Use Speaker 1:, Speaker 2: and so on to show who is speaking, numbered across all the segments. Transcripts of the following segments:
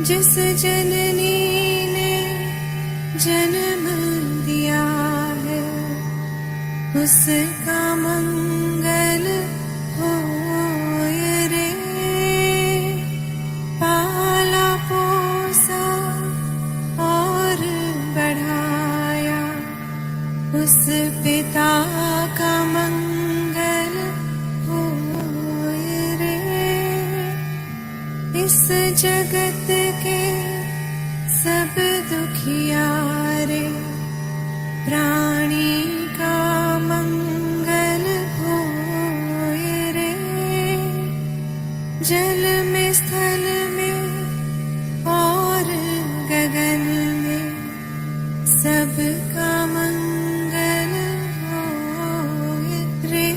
Speaker 1: जिस जननी ने जन्म दिया है उसका मंगल होय रे। पाला पोसा और बढ़ाया उस पिता का मंगल होय रे। इस जगत के सब दुखियारे प्राणी का मंगल होय रे। जल में स्थल में और गगन में सबका मंगल होय रे।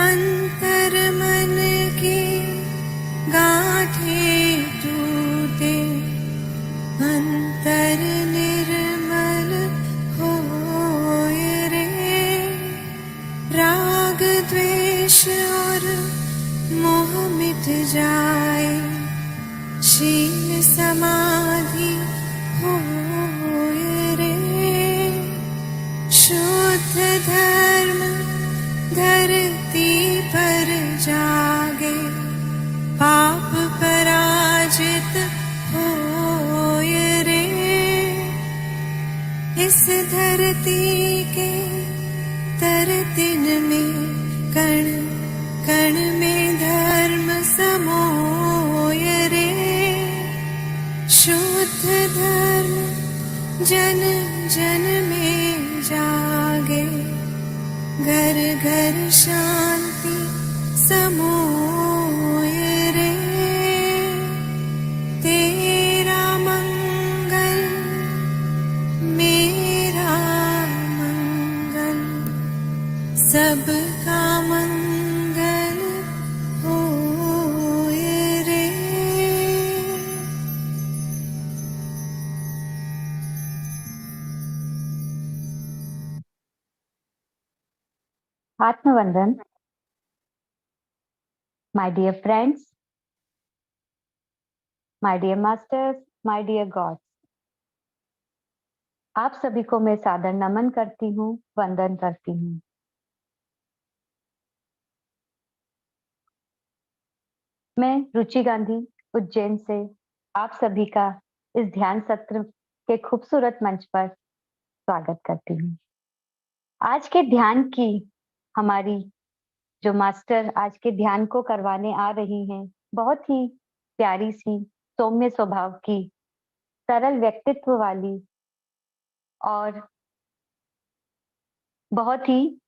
Speaker 1: अंतर मन की गांठें टूटे अंतर निर्मल होय रे। राग द्वेष और मोह मिट जाए शील समाधि होय रे। शुद्ध धर्म धरती पर जागे पाप पराजित होय रे। इस धरती के तरतिन में कण कण में धर्म समोय रे। शुद्ध धर्म जन जन में जागे घर घर शांति समोय रे। तेरा मंगल मेरा मंगल सबका मंगल होय रे।
Speaker 2: आत्मवंदन। My dear friends, my dear masters, my dear gods, आप सभी को मैं सादर नमन करती हूँ, वंदन करती हूँ। मैं रुचि गांधी उज्जैन से आप सभी का इस ध्यान सत्र के खूबसूरत मंच पर स्वागत करती हूँ। आज के ध्यान की हमारी जो मास्टर आज के ध्यान को करवाने आ रही हैं, बहुत ही प्यारी सी सौम्य स्वभाव की, सरल व्यक्तित्व वाली और बहुत ही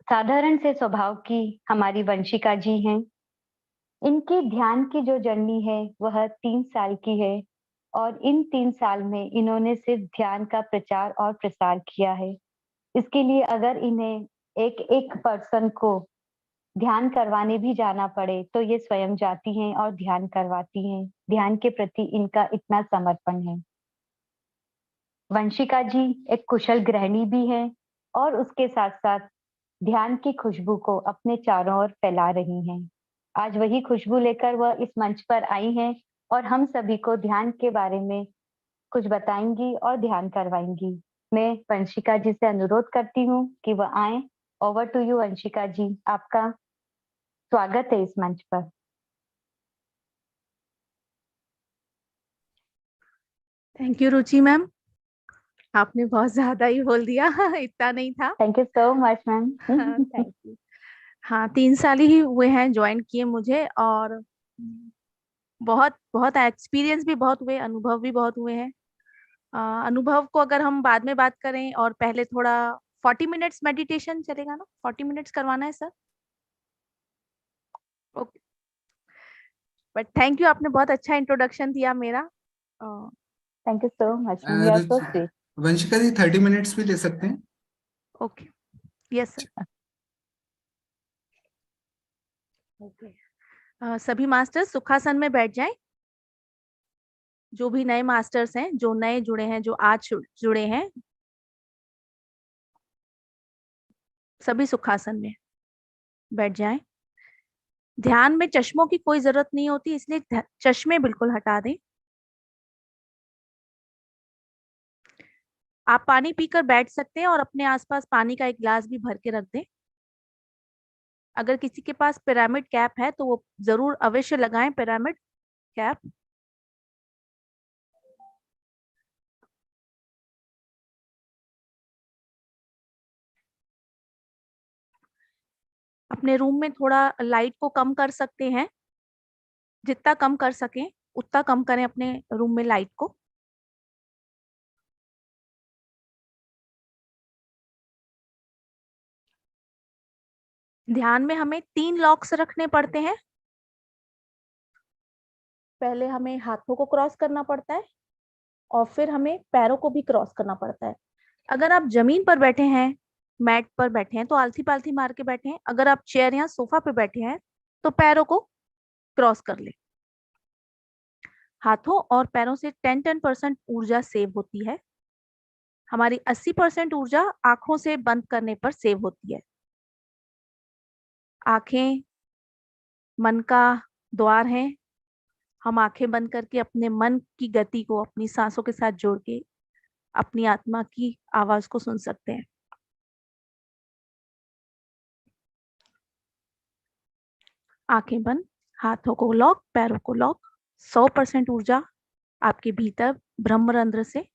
Speaker 2: साधारण से स्वभाव की हमारी वंशिका जी हैं। इनकी ध्यान की जो जर्नी है वह 3 साल की है और इन 3 साल में इन्होंने सिर्फ ध्यान का प्रचार और प्रसार किया है। इसके लिए अगर इन्हें एक एक पर्सन को ध्यान करवाने भी जाना पड़े तो ये स्वयं जाती हैं और ध्यान करवाती हैं। ध्यान के प्रति इनका इतना समर्पण है। वंशिका जी एक कुशल गृहिणी भी हैं और उसके साथ साथ ध्यान की खुशबू को अपने चारों ओर फैला रही हैं। आज वही खुशबू लेकर वह इस मंच पर आई हैं और हम सभी को ध्यान के बारे में कुछ बताएंगी और ध्यान करवाएंगी। मैं वंशिका जी से अनुरोध करती हूँ कि वह आए। ओवर टू यू वंशिका जी, आपका स्वागत है इस मंच पर।
Speaker 3: थैंक यू रुचि मैम, आपने बहुत ज्यादा ही बोल दिया इतना नहीं था।
Speaker 2: Thank you so much ma'am.
Speaker 3: Thank you. हाँ, 3 साल ही हुए हैं ज्वाइन किए मुझे और बहुत बहुत एक्सपीरियंस भी बहुत हुए, अनुभव भी बहुत हुए हैं। अनुभव को अगर हम बाद में बात करें और पहले थोड़ा 40 मिनट्स मेडिटेशन चलेगा ना? 40 मिनट्स करवाना है sir? Okay, but thank you, आपने बहुत अच्छा इंट्रोडक्शन दिया मेरा।
Speaker 2: Thank you so much ma'am, you are so sweet.
Speaker 4: Vanshika ji 30 minutes भी ले सकते हैं।
Speaker 3: Okay, yes sir. ओके, सभी मास्टर्स सुखासन में बैठ जाएं। जो भी नए मास्टर्स हैं, जो नए जुड़े हैं, जो आज जुड़े हैं, सभी सुखासन में बैठ जाएं। ध्यान में चश्मों की कोई जरूरत नहीं होती, इसलिए चश्मे बिल्कुल हटा दें। आप पानी पीकर बैठ सकते हैं और अपने आसपास पानी का एक गिलास भी भर के रख दें। अगर किसी के पास पिरामिड कैप है तो वो जरूर अवश्य लगाएं पिरामिड कैप। अपने रूम में थोड़ा लाइट को कम कर सकते हैं, जितना कम कर सकें उतना कम करें अपने रूम में लाइट को। ध्यान में हमें 3 लॉक्स रखने पड़ते हैं। पहले हमें हाथों को क्रॉस करना पड़ता है और फिर हमें पैरों को भी क्रॉस करना पड़ता है। अगर आप जमीन पर बैठे हैं, मैट पर बैठे हैं तो आलती पालती मार के बैठे हैं। अगर आप चेयर या सोफा पे बैठे हैं तो पैरों को क्रॉस कर ले। हाथों और पैरों से 10% ऊर्जा सेव होती है। हमारी 80% ऊर्जा आंखों से बंद करने पर सेव होती है। आंखें मन का द्वार है। हम आंखें बंद करके अपने मन की गति को अपनी सांसों के साथ जोड़ के अपनी आत्मा की आवाज को सुन सकते हैं। आंखें बंद, हाथों को लॉक, पैरों को लॉक। 100% ऊर्जा आपके भीतर ब्रह्मरंध्र से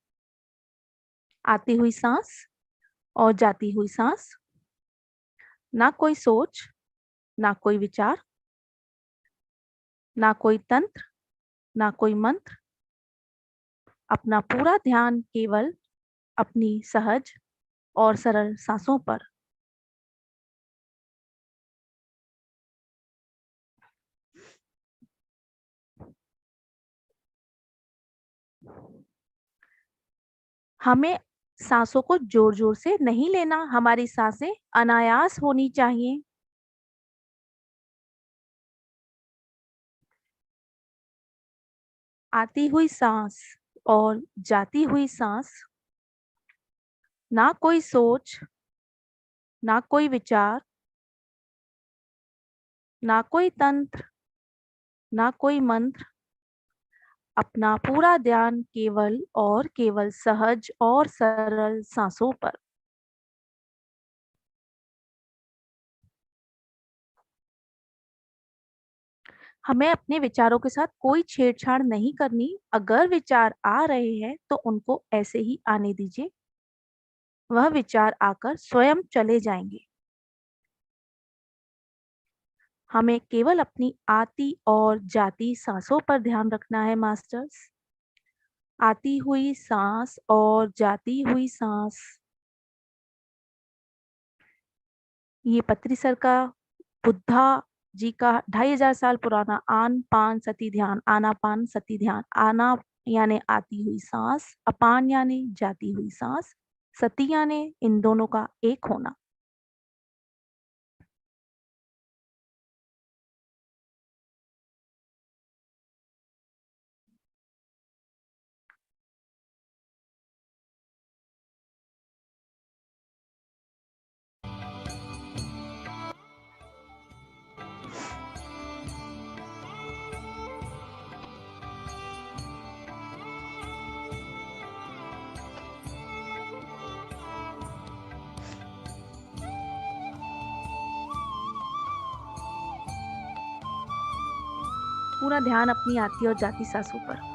Speaker 3: आती हुई सांस और जाती हुई सांस। ना कोई सोच, ना कोई विचार, ना कोई तंत्र, ना कोई मंत्र। अपना पूरा ध्यान केवल अपनी सहज और सरल सांसों पर। हमें सांसों को जोर जोर से नहीं लेना, हमारी सांसें अनायास होनी चाहिए। आती हुई सांस और जाती हुई सांस। ना कोई सोच, ना कोई विचार, ना कोई तंत्र, ना कोई मंत्र। अपना पूरा ध्यान केवल और केवल सहज और सरल सांसों पर। हमें अपने विचारों के साथ कोई छेड़छाड़ नहीं करनी। अगर विचार आ रहे हैं तो उनको ऐसे ही आने दीजिए। वह विचार आकर स्वयं चले जाएंगे। हमें केवल अपनी आती और जाती सांसों पर ध्यान रखना है मास्टर्स। आती हुई सांस और जाती हुई सांस। ये पत्री सर का बुद्धा जी का 2500 साल पुराना आन पान सती ध्यान, आनापान सती ध्यान। आना यानी आती हुई सांस, अपान यानी जाती हुई सांस, सती यानी इन दोनों का एक होना। पूरा ध्यान अपनी आती और जाती सांसों पर।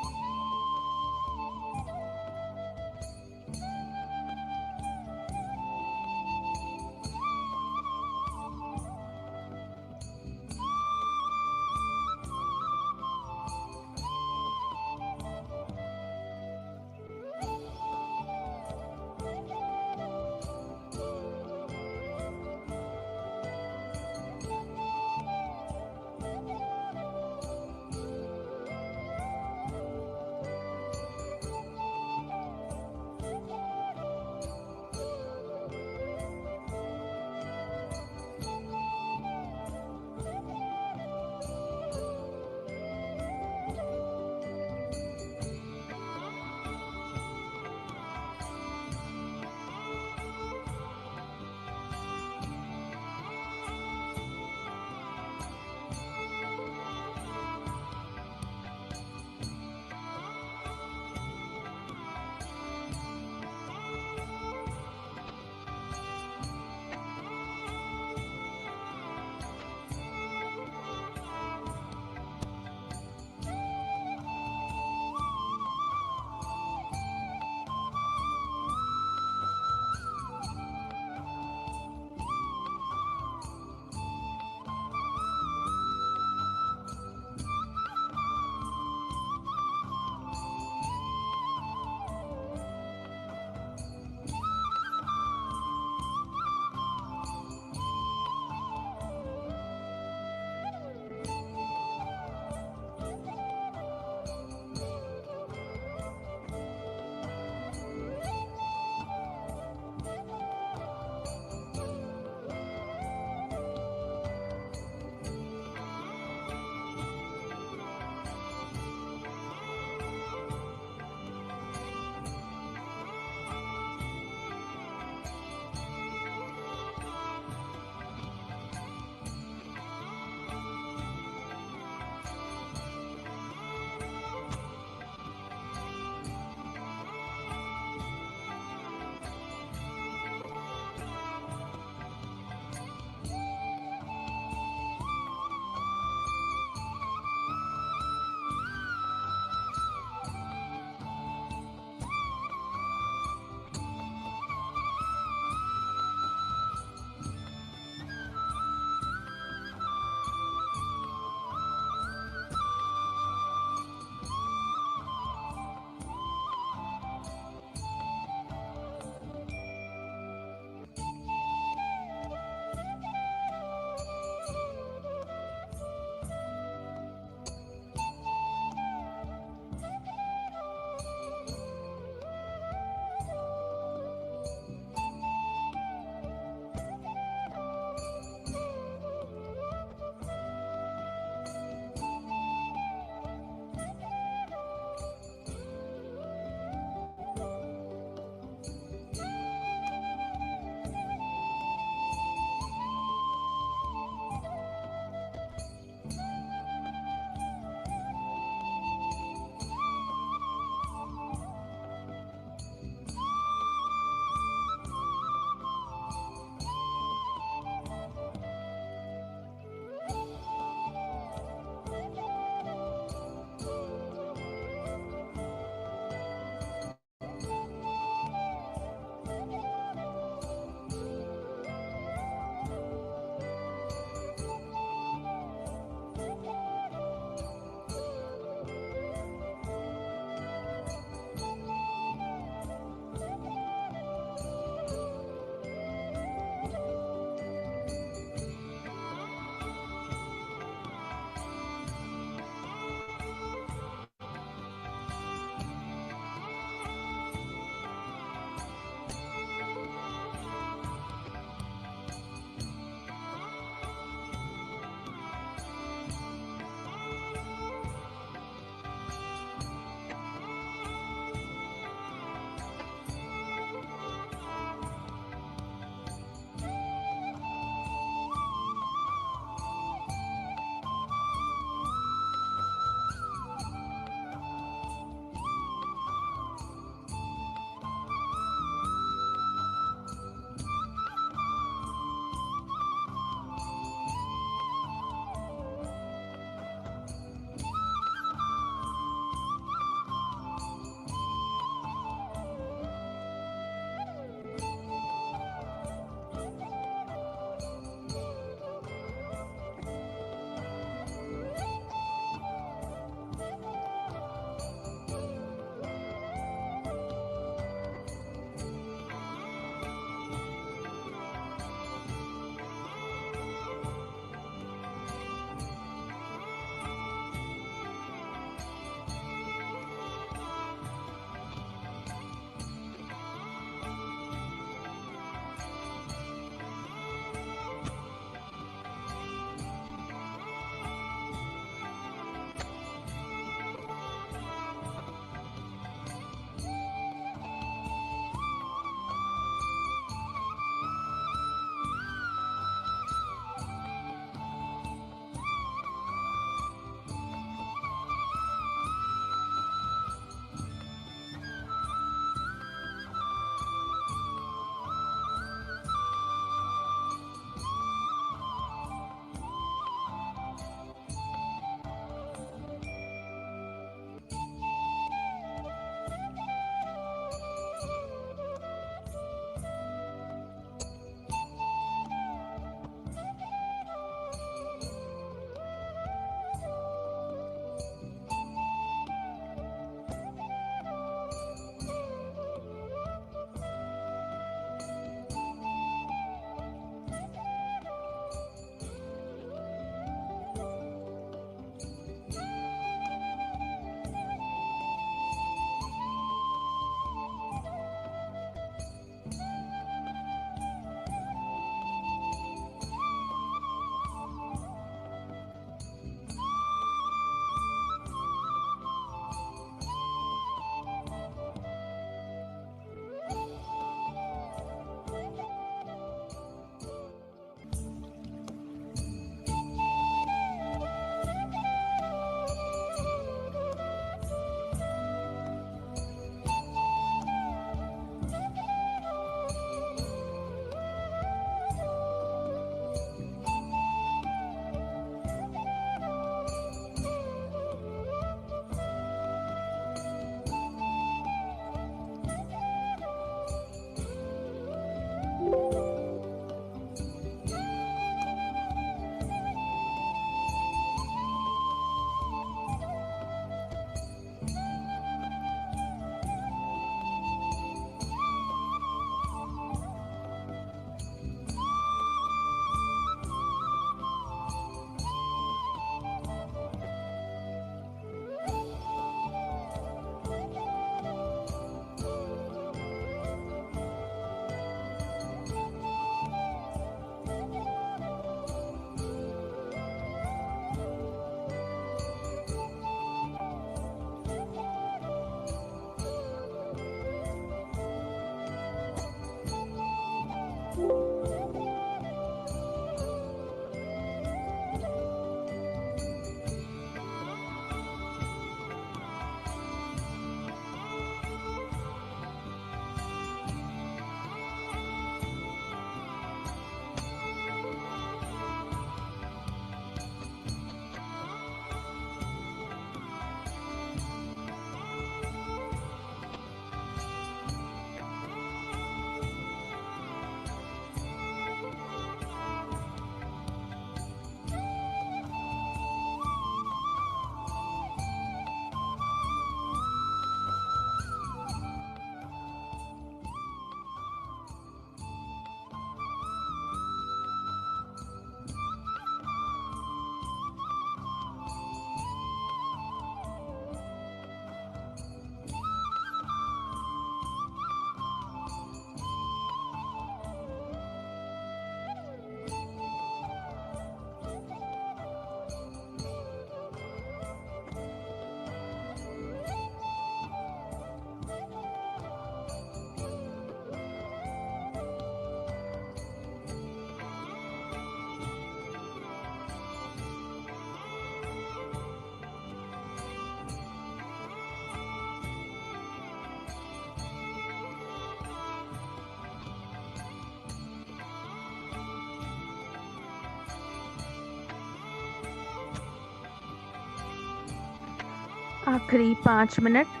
Speaker 3: आखिरी 5 मिनट।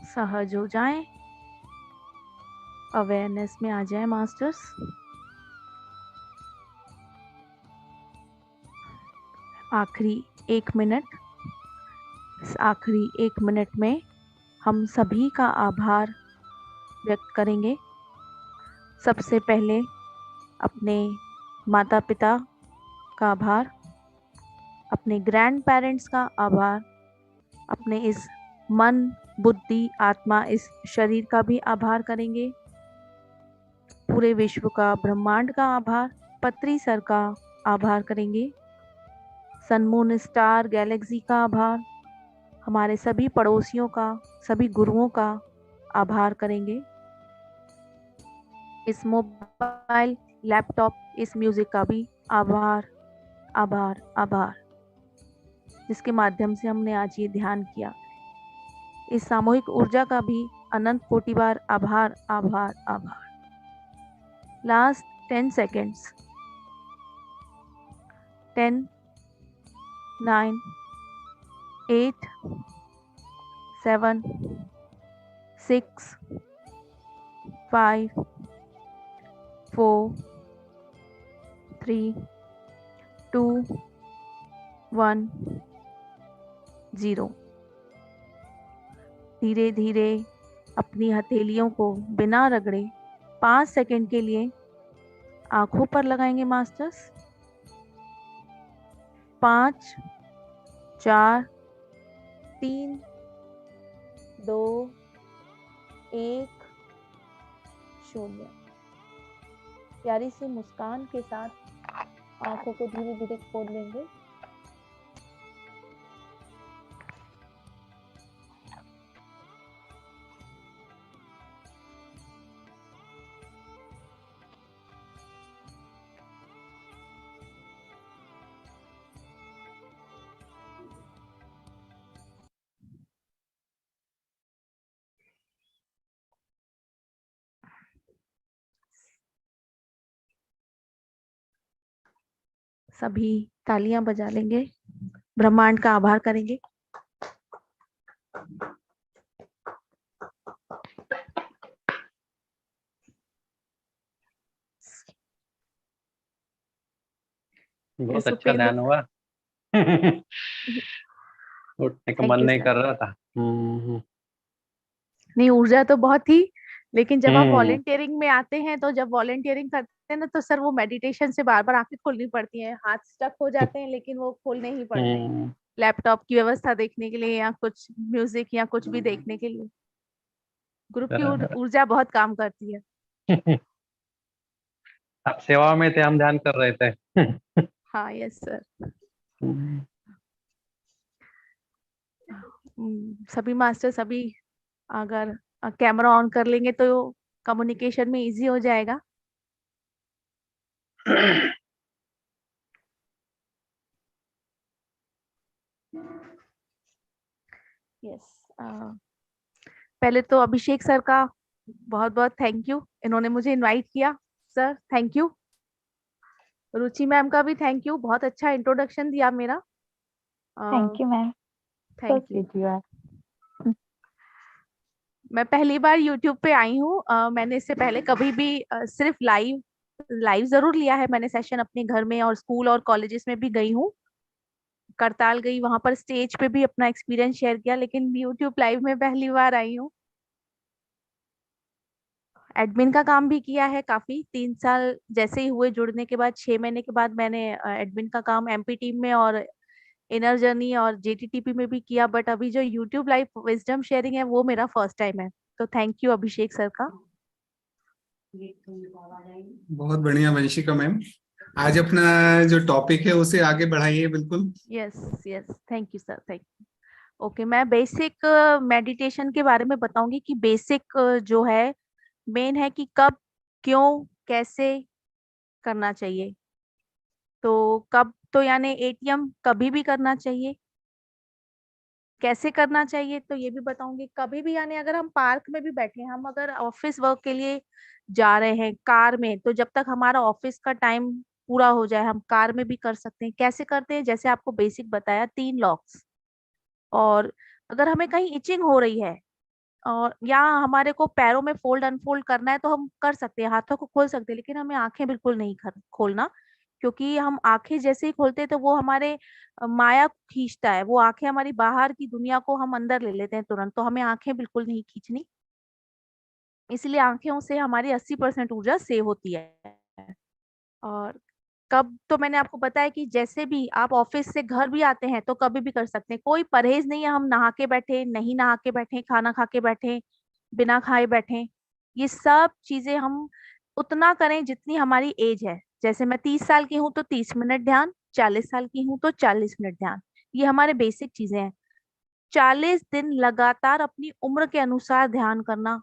Speaker 3: सहज हो जाएं, अवेयरनेस में आ जाएं मास्टर्स। आखिरी 1 मिनट। इस आखिरी 1 मिनट में हम सभी का आभार व्यक्त करेंगे। सबसे पहले अपने माता पिता का आभार, अपने ग्रैंड पेरेंट्स का आभार, अपने इस मन बुद्धि आत्मा इस शरीर का भी आभार करेंगे, पूरे विश्व का ब्रह्मांड का आभार, पत्री सर का आभार करेंगे, सन मून स्टार गैलेक्सी का आभार, हमारे सभी पड़ोसियों का, सभी गुरुओं का आभार करेंगे, इस मोबाइल लैपटॉप इस म्यूजिक का भी आभार आभार आभार, जिसके माध्यम से हमने आज ये ध्यान किया। इस सामूहिक ऊर्जा का भी अनंत कोटि बार आभार आभार आभार। Last 10 seconds। 10, 9, 8, 7, 6, 5, 4, 3, 2, 1, 0। धीरे धीरे अपनी हथेलियों को बिना रगड़े 5 सेकंड के लिए आंखों पर लगाएंगे मास्टर्स। 5, 4, 3, 2, 1, 0। प्यारी सी मुस्कान के साथ आंखों को धीरे धीरे खोल लेंगे। सभी तालियां बजा लेंगे, ब्रह्मांड का आभार करेंगे।
Speaker 5: बहुत अच्छा ध्यान हुआ। उठने का मन नहीं कर रहा था।
Speaker 3: नहीं, ऊर्जा तो बहुत थी, लेकिन जब आप
Speaker 5: हम्म।
Speaker 3: वॉलेंटियरिंग में आते हैं तो जब वॉलेंटियरिंग करते हैं ना तो सर वो मेडिटेशन से बार बार आंखें खोलनी पड़ती हैं, हाथ स्टक हो जाते हैं लेकिन वो खोलने ही पड़ते हैं, लैपटॉप की व्यवस्था देखने के लिए या कुछ म्यूजिक या कुछ भी देखने के लिए। ग्रुप की ऊर्जा बहुत काम करती है।
Speaker 5: आप सेवा में थे, हम ध्यान कर रहे थे।
Speaker 3: हाँ, यस सर। सभी मास्टर सभी अगर कैमरा ऑन कर लेंगे तो कम्युनिकेशन में इजी हो जाएगा। यस। पहले तो अभिषेक सर का बहुत बहुत थैंक यू, इन्होंने मुझे इनवाइट किया। Sir thank you. Ruchi ma'am का भी थैंक यू, बहुत अच्छा इंट्रोडक्शन दिया मेरा।
Speaker 2: Thank you ma'am.
Speaker 3: Thank you. मैं पहली बार YouTube पे आई हूँ। मैंने इससे पहले कभी भी सिर्फ लाइव जरूर लिया है मैंने सेशन अपने घर में, और स्कूल और कॉलेजेस में भी गई हूँ, करताल गई, वहां पर स्टेज पे भी अपना एक्सपीरियंस शेयर किया, लेकिन YouTube लाइव में पहली बार आई हूँ। एडमिन का काम भी किया है काफी, 3 साल जैसे ही हुए जुड़ने के बाद, 6 महीने के बाद मैंने एडमिन का काम MP टीम में और इनर जर्नी और JTTP में भी किया, बट अभी जो YouTube लाइव विजडम शेयरिंग है वो मेरा फर्स्ट टाइम है। तो थैंक यू अभिषेक सर का।
Speaker 4: बहुत बढ़िया वंशिका मैम, आज अपना जो टॉपिक है उसे आगे बढ़ाइए बिल्कुल।
Speaker 3: Yes yes, thank you sir, thank you. Okay, मैं बेसिक मेडिटेशन के बारे में बताऊंगी कि बेसिक जो है मेन है कि कब, क्यों, कैसे करना चाहिए। तो कब तो यानी ATM कभी भी करना चाहिए, कैसे करना चाहिए तो ये भी बताऊंगी। कभी भी यानी अगर हम पार्क में भी बैठे हैं, हम अगर ऑफिस वर्क के लिए जा रहे हैं कार में, तो जब तक हमारा ऑफिस का टाइम पूरा हो जाए हम कार में भी कर सकते हैं। कैसे करते हैं, जैसे आपको बेसिक बताया, 3 लॉक्स। और अगर हमें कहीं इचिंग हो रही है और या हमारे को पैरों में फोल्ड अनफोल्ड करना है तो हम कर सकते हैं, हाथों को खोल सकते हैं, लेकिन हमें आंखें बिल्कुल नहीं खोलना, क्योंकि हम आंखें जैसे ही खोलते हैं तो वो हमारे माया को खींचता है, वो आंखें हमारी बाहर की दुनिया को हम अंदर ले लेते हैं तुरंत, तो हमें आंखें बिल्कुल नहीं खींचनी। इसलिए आंखों से हमारी 80% ऊर्जा सेव होती है। और कब तो मैंने आपको बताया कि जैसे भी आप ऑफिस से घर भी आते हैं तो कभी भी कर सकते हैं, कोई परहेज नहीं है, हम नहा के बैठे, नहीं नहा के बैठे, खाना खा के बैठे, बिना खाए बैठे, ये सब चीजें हम उतना करें जितनी हमारी एज है। जैसे मैं 30 साल की हूँ तो 30 मिनट ध्यान, 40 साल की हूँ तो 40 मिनट ध्यान, ये हमारे बेसिक चीजें हैं। 40 दिन लगातार अपनी उम्र के अनुसार ध्यान करना,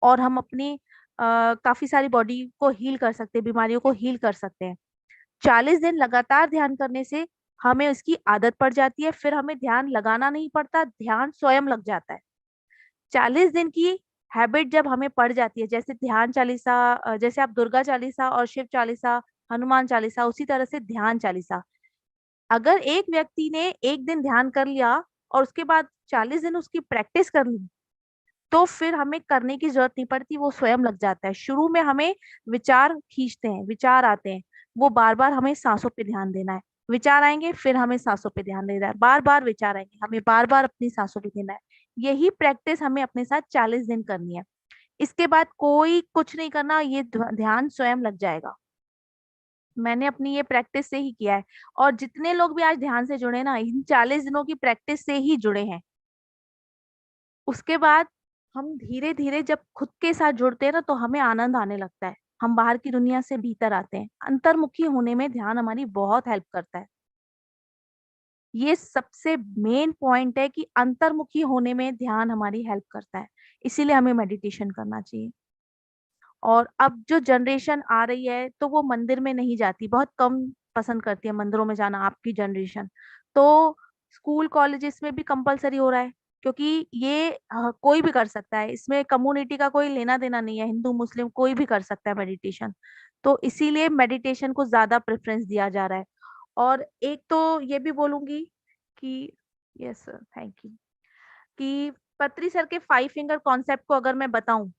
Speaker 3: और हम अपनी काफी सारी बॉडी को हील कर सकते हैं, बीमारियों को हील कर सकते हैं। 40 दिन लगातार ध्यान करने से हमें उसकी आदत पड़ जाती है, फिर हमें ध्यान लगाना नहीं पड़ता, ध्यान स्वयं लग जाता है। 40 दिन की हैबिट जब हमें पड़ जाती है, जैसे ध्यान चालीसा, जैसे आप दुर्गा चालीसा और शिव चालीसा, हनुमान चालीसा, उसी तरह से ध्यान चालीसा, अगर एक व्यक्ति ने एक दिन ध्यान कर लिया और उसके बाद 40 दिन उसकी प्रैक्टिस कर ली, तो फिर हमें करने की जरूरत नहीं पड़ती, वो स्वयं लग जाता है। शुरू में हमें विचार खींचते हैं, विचार आते हैं, वो बार बार हमें सांसों पे ध्यान देना है। विचार आएंगे, फिर हमें सांसों पे ध्यान देना है, बार बार विचार आएंगे, हमें बार बार अपनी सांसों पे देना है। यही प्रैक्टिस हमें अपने साथ 40 दिन करनी है। इसके बाद कोई कुछ नहीं करना, ये ध्यान स्वयं लग जाएगा। मैंने अपनी ये प्रैक्टिस से ही किया है, और जितने लोग भी आज ध्यान से जुड़े ना, इन 40 दिनों की प्रैक्टिस से ही जुड़े हैं। उसके बाद हम धीरे धीरे जब खुद के साथ जुड़ते हैं ना, तो हमें आनंद आने लगता है। हम बाहर की दुनिया से भीतर आते हैं। अंतर्मुखी होने में ध्यान हमारी बहुत हेल्प करता है। ये सबसे मेन पॉइंट है कि अंतर्मुखी होने में ध्यान हमारी हेल्प करता है, इसीलिए हमें मेडिटेशन करना चाहिए। और अब जो जनरेशन आ रही है, तो वो मंदिर में नहीं जाती, बहुत कम पसंद करती है मंदिरों में जाना आपकी जनरेशन। तो स्कूल कॉलेजेस में भी कंपलसरी हो रहा है, क्योंकि ये कोई भी कर सकता है, इसमें कम्युनिटी का कोई लेना देना नहीं है, हिंदू मुस्लिम कोई भी कर सकता है मेडिटेशन। तो इसीलिए मेडिटेशन को ज्यादा प्रेफरेंस दिया जा रहा है। और एक तो ये भी बोलूंगी कि यस सर, थैंक यू, कि पत्री सर के 5 फिंगर कॉन्सेप्ट को अगर मैं बताऊं,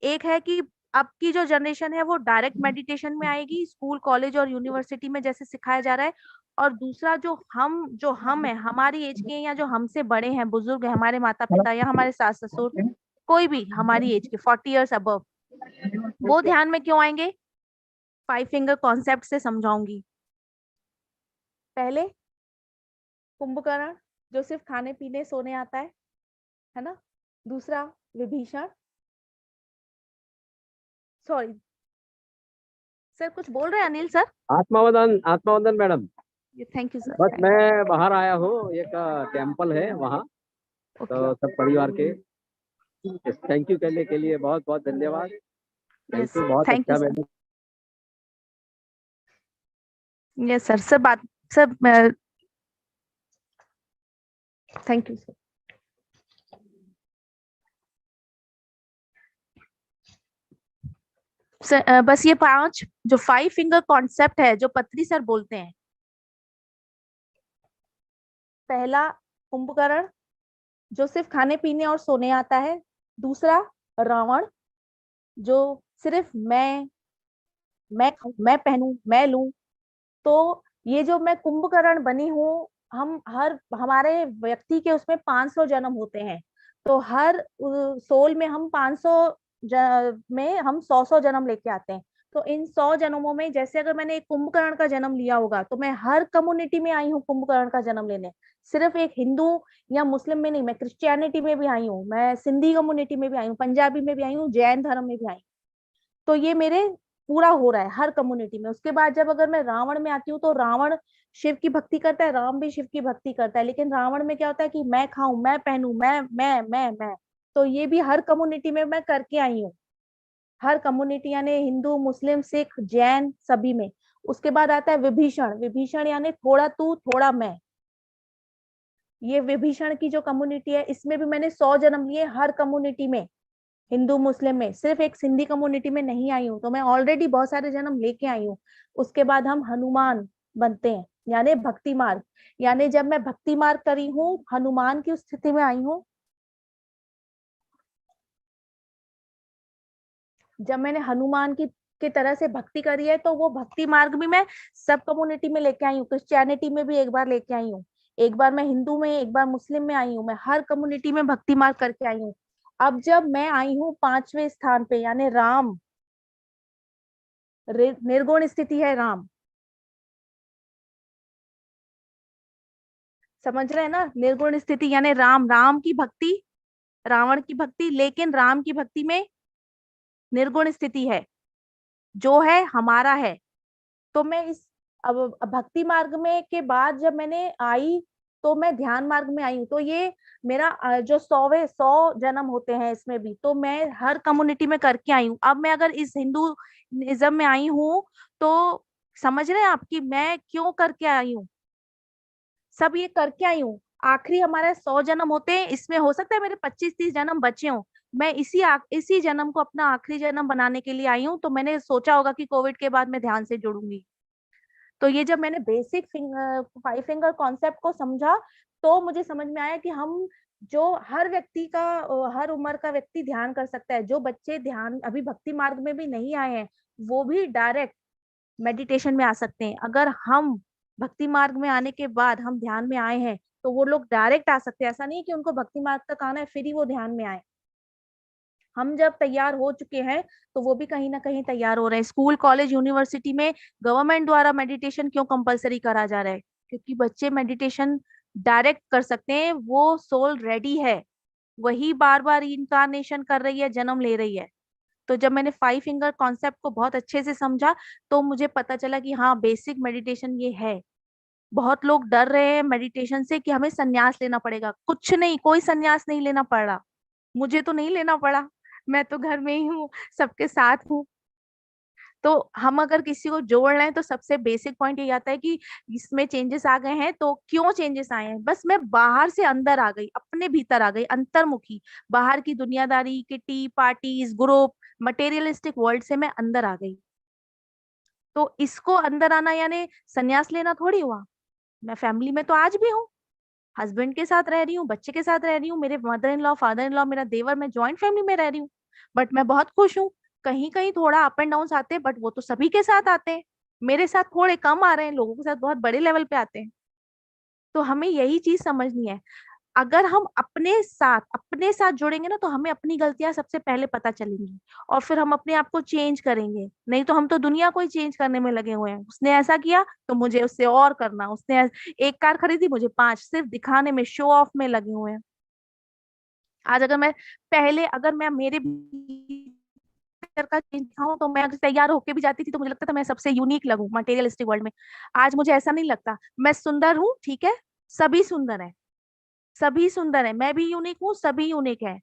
Speaker 3: एक है कि अब की जो जनरेशन है वो डायरेक्ट मेडिटेशन में आएगी, स्कूल कॉलेज और यूनिवर्सिटी में जैसे सिखाया जा रहा है। और दूसरा, जो हम है, हमारी एज के या जो हमसे बड़े हैं, बुजुर्ग हैं, हमारे माता पिता या हमारे सास ससुर, कोई भी हमारी एज के 40 इयर्स अबव, वो ध्यान में क्यों आएंगे? 5 फिंगर कॉन्सेप्ट से समझाऊंगी। पहले कुंभकर्ण, जो सिर्फ खाने पीने सोने आता है ना। दूसरा विभीषण, सॉरी सर कुछ बोल रहे हैं अनिल सर?
Speaker 6: आत्मावंदन, आत्मावंदन मैडम।
Speaker 3: Thank you sir.
Speaker 6: बस मैं बाहर आया हूँ, एक टेम्पल है वहाँ, तो सब परिवार के थैंक यू कहने के लिए बहुत बहुत धन्यवाद। थैंक यू, बहुत अच्छा मैडम।
Speaker 3: यस सर, सब थैंक यू सर। बस ये 5 जो 5 फिंगर कॉन्सेप्ट है, जो पत्री सर बोलते हैं। पहला कुंभकर्ण, जो सिर्फ खाने पीने और सोने आता है। दूसरा रावण, जो सिर्फ मैं पहनूं, मैं लूं। तो ये जो मैं कुंभकर्ण बनी हूँ, हमारे व्यक्ति के उसमें 500 जन्म होते हैं। तो हर सोल में हम 500 में हम 100 जन्म लेके आते हैं। तो इन 100 जन्मों में, जैसे अगर मैंने एक कुंभकर्ण का जन्म लिया होगा, तो मैं हर कम्युनिटी में आई हूँ कुंभकर्ण का जन्म लेने। सिर्फ एक हिंदू या मुस्लिम में नहीं, मैं क्रिश्चियनिटी में भी आई हूँ, मैं सिंधी कम्युनिटी में भी आई हूँ, पंजाबी में भी आई हूँ, जैन धर्म में भी आई हूँ। तो ये मेरे पूरा हो रहा है हर कम्युनिटी में। उसके बाद जब अगर मैं रावण में आती हूँ, तो रावण शिव की भक्ति करता है, राम भी शिव की भक्ति करता है। लेकिन रावण में क्या होता है कि मैं खाऊं, मैं पहनूं, मैं। तो ये भी हर कम्युनिटी में मैं करके आई हूँ, हर कम्युनिटी, यानी हिंदू मुस्लिम सिख जैन सभी में। उसके बाद आता है विभीषण। विभीषण यानी थोड़ा तू थोड़ा मैं। ये विभीषण की जो कम्युनिटी है, इसमें भी मैंने 100 जन्म लिए हर कम्युनिटी में, हिंदू मुस्लिम में। सिर्फ एक सिंधी कम्युनिटी में नहीं आई हूँ, तो मैं ऑलरेडी बहुत सारे जन्म लेके आई हूँ। उसके बाद हम हनुमान बनते हैं, यानी भक्ति मार्ग। यानी जब मैं भक्ति मार्ग करी हूँ, हनुमान की उस स्थिति में आई हूँ, जब मैंने हनुमान की तरह से भक्ति करी है, तो वो भक्ति मार्ग भी मैं सब कम्युनिटी में लेके आई हूँ। क्रिश्चियनिटी में भी एक बार लेके आई हूँ, एक बार मैं हिंदू में, एक बार मुस्लिम में आई हूँ। मैं हर कम्युनिटी में भक्ति मार्ग करके आई हूँ। अब जब मैं आई हूँ 5वें स्थान पे, यानी राम, निर्गुण स्थिति है राम, समझ रहे हैं ना? निर्गुण स्थिति यानी राम की भक्ति, रावण की भक्ति, लेकिन राम की भक्ति में निर्गुण स्थिति है, जो है हमारा है। तो मैं इस अब भक्ति मार्ग में के बाद जब मैंने आई, तो मैं ध्यान मार्ग में आई हूँ। तो ये मेरा जो 100 जन्म होते हैं इसमें भी, तो मैं हर कम्युनिटी में करके आई हूँ। अब मैं अगर इस हिंदुइज्म में आई हूँ, तो समझ रहे हैं आप कि मैं क्यों करके आई हूँ? सब ये करके आई हूँ। आखिरी हमारे 100 जन्म होते हैं, इसमें हो सकता है मेरे 25-30 जन्म बचे हों। मैं इसी जन्म को अपना आखिरी जन्म बनाने के लिए आई हूँ। तो मैंने सोचा होगा कि कोविड के बाद मैं ध्यान से जुड़ूंगी। तो ये जब मैंने बेसिक 5 फिंगर कॉन्सेप्ट को समझा, तो मुझे समझ में आया कि हम जो हर व्यक्ति का, हर उम्र का व्यक्ति ध्यान कर सकता है। जो बच्चे ध्यान अभी भक्ति मार्ग में भी नहीं आए हैं, वो भी डायरेक्ट मेडिटेशन में आ सकते हैं। अगर हम भक्ति मार्ग में आने के बाद हम ध्यान में आए हैं, तो वो लोग डायरेक्ट आ सकते हैं। ऐसा नहीं है कि उनको भक्ति मार्ग तक आना है फिर ही वो ध्यान में आए। हम जब तैयार हो चुके हैं तो वो भी कहीं ना कहीं तैयार हो रहे हैं। स्कूल कॉलेज यूनिवर्सिटी में गवर्नमेंट द्वारा मेडिटेशन क्यों कंपलसरी करा जा रहा है? क्योंकि बच्चे मेडिटेशन डायरेक्ट कर सकते हैं, वो सोल रेडी है, वही बार बार इनकारनेशन कर रही है, जन्म ले रही है। तो जब मैंने 5 फिंगर कॉन्सेप्ट को बहुत अच्छे से समझा तो मुझे पता चला कि हाँ, बेसिक मेडिटेशन ये है। बहुत लोग डर रहे हैं मेडिटेशन से कि हमें संन्यास लेना पड़ेगा। कुछ नहीं, कोई संन्यास नहीं लेना पड़ रहा। मुझे तो नहीं लेना पड़ा, मैं तो घर में ही हूँ, सबके साथ हूँ। तो हम अगर किसी को जोड़ रहे हैं तो सबसे बेसिक पॉइंट ये आता है कि इसमें चेंजेस आ गए हैं, तो क्यों चेंजेस आए हैं? बस मैं बाहर से अंदर आ गई, अपने भीतर आ गई, अंतर्मुखी। बाहर की दुनियादारी, kitty parties, group, materialistic world से मैं अंदर आ गई। तो इसको अंदर आना यानी संन्यास लेना थोड़ी हुआ। मैं फैमिली में तो आज भी हूँ, हस्बैंड के साथ रह रही हूँ, बच्चे के साथ रह रही हूँ, मेरे mother in law, father in law, मेरा देवर, मैं जॉइंट फैमिली में रह रही हूँ। बट मैं बहुत खुश हूँ। कहीं कहीं थोड़ा अप एंड डाउन आते हैं, बट वो तो सभी के साथ आते हैं। मेरे साथ थोड़े कम आ रहे हैं, लोगों के साथ बहुत बड़े लेवल पे आते हैं। तो हमें यही चीज समझनी है। अगर हम अपने साथ जुड़ेंगे ना, तो हमें अपनी गलतियां सबसे पहले पता चलेंगी और फिर हम अपने आप को चेंज करेंगे। नहीं तो हम तो दुनिया को ही चेंज करने में लगे हुए हैं। उसने ऐसा किया तो मुझे उससे और करना, उसने एक कार खरीदी, मुझे 5, सिर्फ दिखाने में, शो ऑफ में लगे हुए हैं। आज अगर मैं मेरे भीतर का चेंज दिखाऊं, तो मैं अगर तैयार होके भी जाती थी तो मुझे लगता था मैं सबसे यूनिक लगूं मटेरियलिस्टिक वर्ल्ड में। आज मुझे ऐसा नहीं लगता। मैं सुंदर हूँ, ठीक है, सभी सुंदर है, सभी सुंदर है, मैं भी यूनिक हूँ, सभी यूनिक है।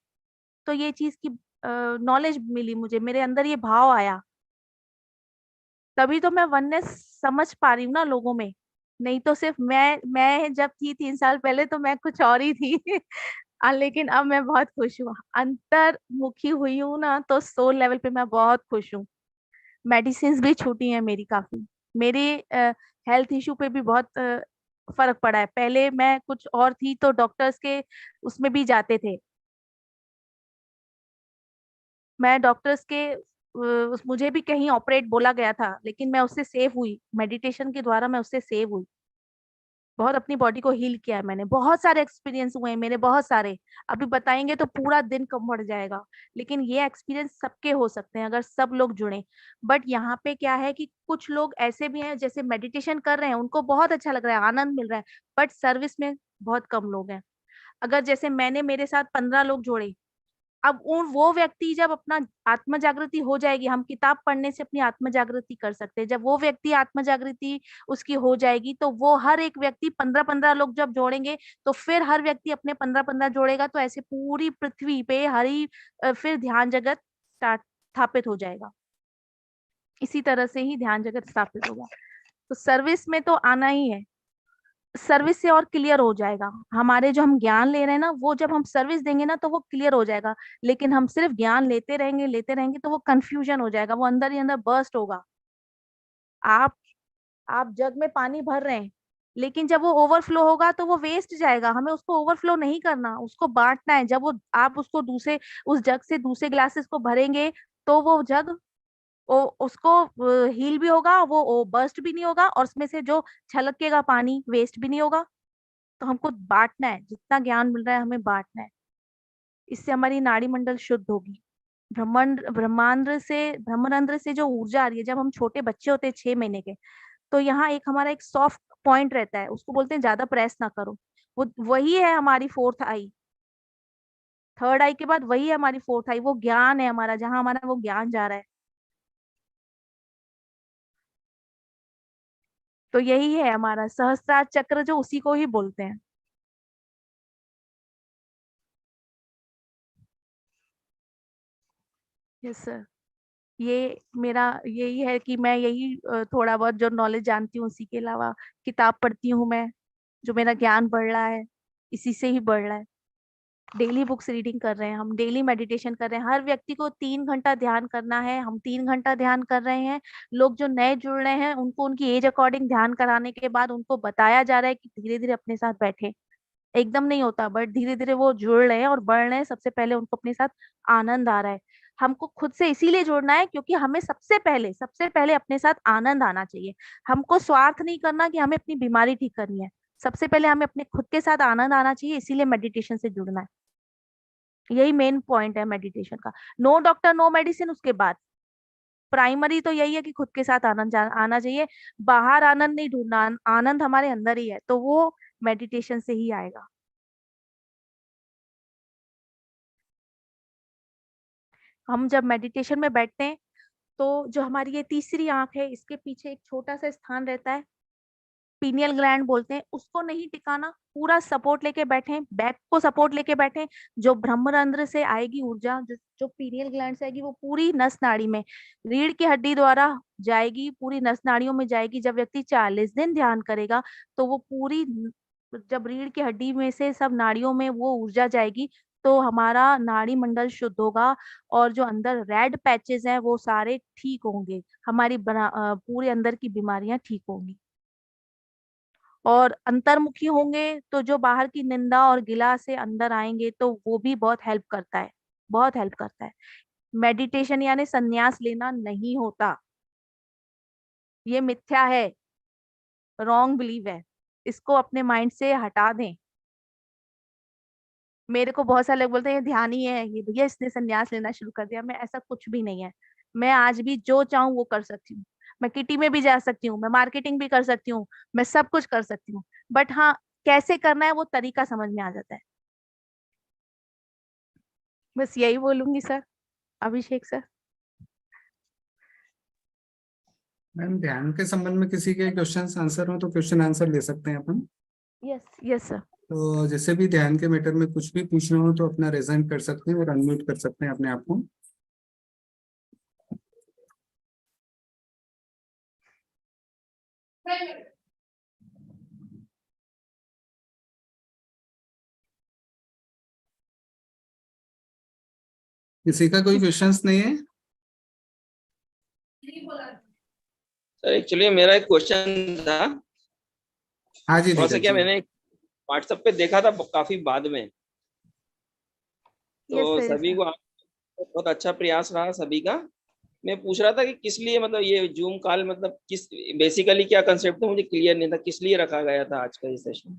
Speaker 3: तो ये चीज की नॉलेज मिली मुझे, मेरे अंदर ये भाव आया, तभी तो मैं वननेस समझ पा रही हूँ ना लोगों में। नहीं तो सिर्फ मैं जब थी 3 साल पहले तो मैं कुछ और ही थी। लेकिन अब मैं बहुत खुश हूँ, अंतर्मुखी हुई हूँ ना, तो सोल लेवल पे मैं बहुत खुश हूँ। मेडिसिन भी छूटी है मेरी काफी। मेरी हेल्थ इशू पे भी बहुत फर्क पड़ा है। पहले मैं कुछ और थी तो डॉक्टर्स के उसमें भी जाते थे। मैं डॉक्टर्स के मुझे भी कहीं ऑपरेट बोला गया था, लेकिन मैं उससे सेव हुई, मेडिटेशन के द्वारा मैं उससे सेव हुई। बहुत अपनी बॉडी को हील किया है मैंने। बहुत सारे एक्सपीरियंस हुए हैं मेरे, बहुत सारे। अभी बताएंगे तो पूरा दिन कम बढ़ जाएगा। लेकिन ये एक्सपीरियंस सबके हो सकते हैं अगर सब लोग जुड़े। बट यहाँ पे क्या है कि कुछ लोग ऐसे भी हैं जैसे मेडिटेशन कर रहे हैं, उनको बहुत अच्छा लग रहा है, आनंद मिल रहा है, बट सर्विस में बहुत कम लोग हैं। अगर जैसे मैंने मेरे साथ 15 लोग जोड़े, अब वो व्यक्ति जब अपना आत्म जागृति हो जाएगी, हम किताब पढ़ने से अपनी आत्म जागृति कर सकते हैं। जब वो व्यक्ति आत्म जागृति उसकी हो जाएगी, तो वो हर एक व्यक्ति 15-15 लोग जब जोड़ेंगे, तो फिर हर व्यक्ति अपने 15-15 जोड़ेगा, तो ऐसे पूरी पृथ्वी पे फिर ध्यान जगत स्थापित हो जाएगा। इसी तरह से ही ध्यान जगत स्थापित होगा। तो सर्विस में तो आना ही है। सर्विस से और क्लियर हो जाएगा। हमारे जो हम ज्ञान ले रहे हैं ना, वो जब हम सर्विस देंगे ना तो वो क्लियर हो जाएगा। लेकिन हम सिर्फ ज्ञान लेते रहेंगे तो वो कंफ्यूजन हो जाएगा, वो अंदर ही अंदर बर्स्ट होगा। आप आप जग में पानी भर रहे हैं, लेकिन जब वो ओवरफ्लो होगा तो वो वेस्ट जाएगा। हमें उसको ओवरफ्लो नहीं करना, उसको बांटना है। जब वो आप उसको दूसरे उस जग से दूसरे ग्लासेस को भरेंगे, तो वो जग उसको हील भी होगा, वो बर्स्ट भी नहीं होगा, और उसमें से जो छलकेगा पानी वेस्ट भी नहीं होगा। तो हमको बांटना है, जितना ज्ञान मिल रहा है हमें बांटना है। इससे हमारी नाड़ी मंडल शुद्ध होगी। ब्रह्मांड से जो ऊर्जा आ रही है, जब हम छोटे बच्चे होते हैं 6 महीने के, तो यहाँ एक हमारा एक सॉफ्ट पॉइंट रहता है, उसको बोलते हैं ज्यादा प्रेस ना करो। वो वही है हमारी फोर्थ आई। थर्ड आई के बाद वही है हमारी फोर्थ आई, वो ज्ञान है हमारा, जहाँ हमारा वो ज्ञान जा रहा है। तो यही है हमारा सहस्त्रार चक्र, जो उसी को ही बोलते हैं। Yes sir. ये मेरा यही है कि मैं यही थोड़ा बहुत जो नॉलेज जानती हूँ, उसी के अलावा किताब पढ़ती हूँ मैं। जो मेरा ज्ञान बढ़ रहा है, इसी से ही बढ़ रहा है। डेली बुक्स रीडिंग कर रहे हैं हम, डेली मेडिटेशन कर रहे हैं। हर व्यक्ति को 3 घंटा ध्यान करना है, हम 3 घंटा ध्यान कर रहे हैं। लोग जो नए जुड़ रहे हैं, उनको उनकी एज अकॉर्डिंग ध्यान कराने के बाद उनको बताया जा रहा है कि धीरे धीरे अपने साथ बैठे। एकदम नहीं होता, बट धीरे धीरे वो जुड़ रहे हैं और बढ़ रहे हैं। सबसे पहले उनको अपने साथ आनंद आ रहा है। हमको खुद से इसीलिए जुड़ना है क्योंकि हमें सबसे पहले अपने साथ आनंद आना चाहिए। हमको स्वार्थ नहीं करना कि हमें अपनी बीमारी ठीक करनी है। सबसे पहले हमें अपने खुद के साथ आनंद आना चाहिए, इसीलिए मेडिटेशन से जुड़ना है। यही मेन पॉइंट है मेडिटेशन का। नो डॉक्टर नो मेडिसिन, उसके बाद प्राइमरी तो यही है कि खुद के साथ आनंद आना चाहिए। बाहर आनंद नहीं ढूंढना, आनंद हमारे अंदर ही है, तो वो मेडिटेशन से ही आएगा। हम जब मेडिटेशन में बैठते हैं तो जो हमारी ये तीसरी आंख है, इसके पीछे एक छोटा सा स्थान रहता है, पीनियल ग्लैंड बोलते हैं, उसको नहीं टिकाना, पूरा सपोर्ट लेके बैठे, बैक को सपोर्ट लेके बैठे। जो ब्रह्मरंध्र से आएगी ऊर्जा, जो पीनियल ग्लैंड से आएगी, वो पूरी नस नाड़ी में, रीढ़ की हड्डी द्वारा जाएगी, पूरी नस नाड़ियों में जाएगी। जब व्यक्ति 40 दिन ध्यान करेगा तो वो पूरी, जब रीढ़ की हड्डी में से सब नाड़ियों में वो ऊर्जा जाएगी, तो हमारा नाड़ी मंडल शुद्ध होगा, और जो अंदर रेड पैचेस हैं वो सारे ठीक होंगे, हमारी पूरे अंदर की बीमारियां ठीक होंगी। और अंतर्मुखी होंगे तो जो बाहर की निंदा और गिला से अंदर आएंगे, तो वो भी बहुत हेल्प करता है, बहुत हेल्प करता है। मेडिटेशन यानी संन्यास लेना नहीं होता, ये मिथ्या है, रॉन्ग बिलीव है, इसको अपने माइंड से हटा दें। मेरे को बहुत सारे लोग बोलते हैं ये ध्यान ही है, ये भैया इसने संन्यास लेना शुरू कर दिया। मैं, ऐसा कुछ भी नहीं है। मैं आज भी जो चाहूँ वो कर सकती हूँ, मैं किटी में भी जा सकती हूँ, मैं मार्केटिंग भी कर सकती हूँ, मैं सब कुछ कर सकती हूँ, बट हाँ, कैसे करना है वो तरीका समझ में आ जाता है। बस यही बोलूंगी सर। अभिषेक सर।
Speaker 4: मैम, ध्यान के संबंध में किसी के क्वेश्चन आंसर हो तो क्वेश्चन आंसर ले सकते हैं अपन।
Speaker 3: Yes yes sir.
Speaker 4: तो जैसे भी ध्यान के मैटर में कुछ भी पूछना हो तो अपना रेजन कर सकते हैं और अनम्यूट कर सकते हैं अपने आप को। किसी का कोई क्वेश्चंस नहीं है?
Speaker 7: सर एक्चुअली मेरा एक क्वेश्चन था।
Speaker 4: हाँ जी,
Speaker 7: थोड़ा सा क्या, मैंने व्हाट्सएप पे देखा था काफी बाद में, तो सभी को बहुत अच्छा प्रयास रहा सभी का। मैं पूछ रहा था कि किस लिए, मतलब ये जूम कॉल, मतलब किस, बेसिकली क्या कंसेप्ट है, मुझे क्लियर नहीं था किस लिए रखा गया था आज का ये सेशन।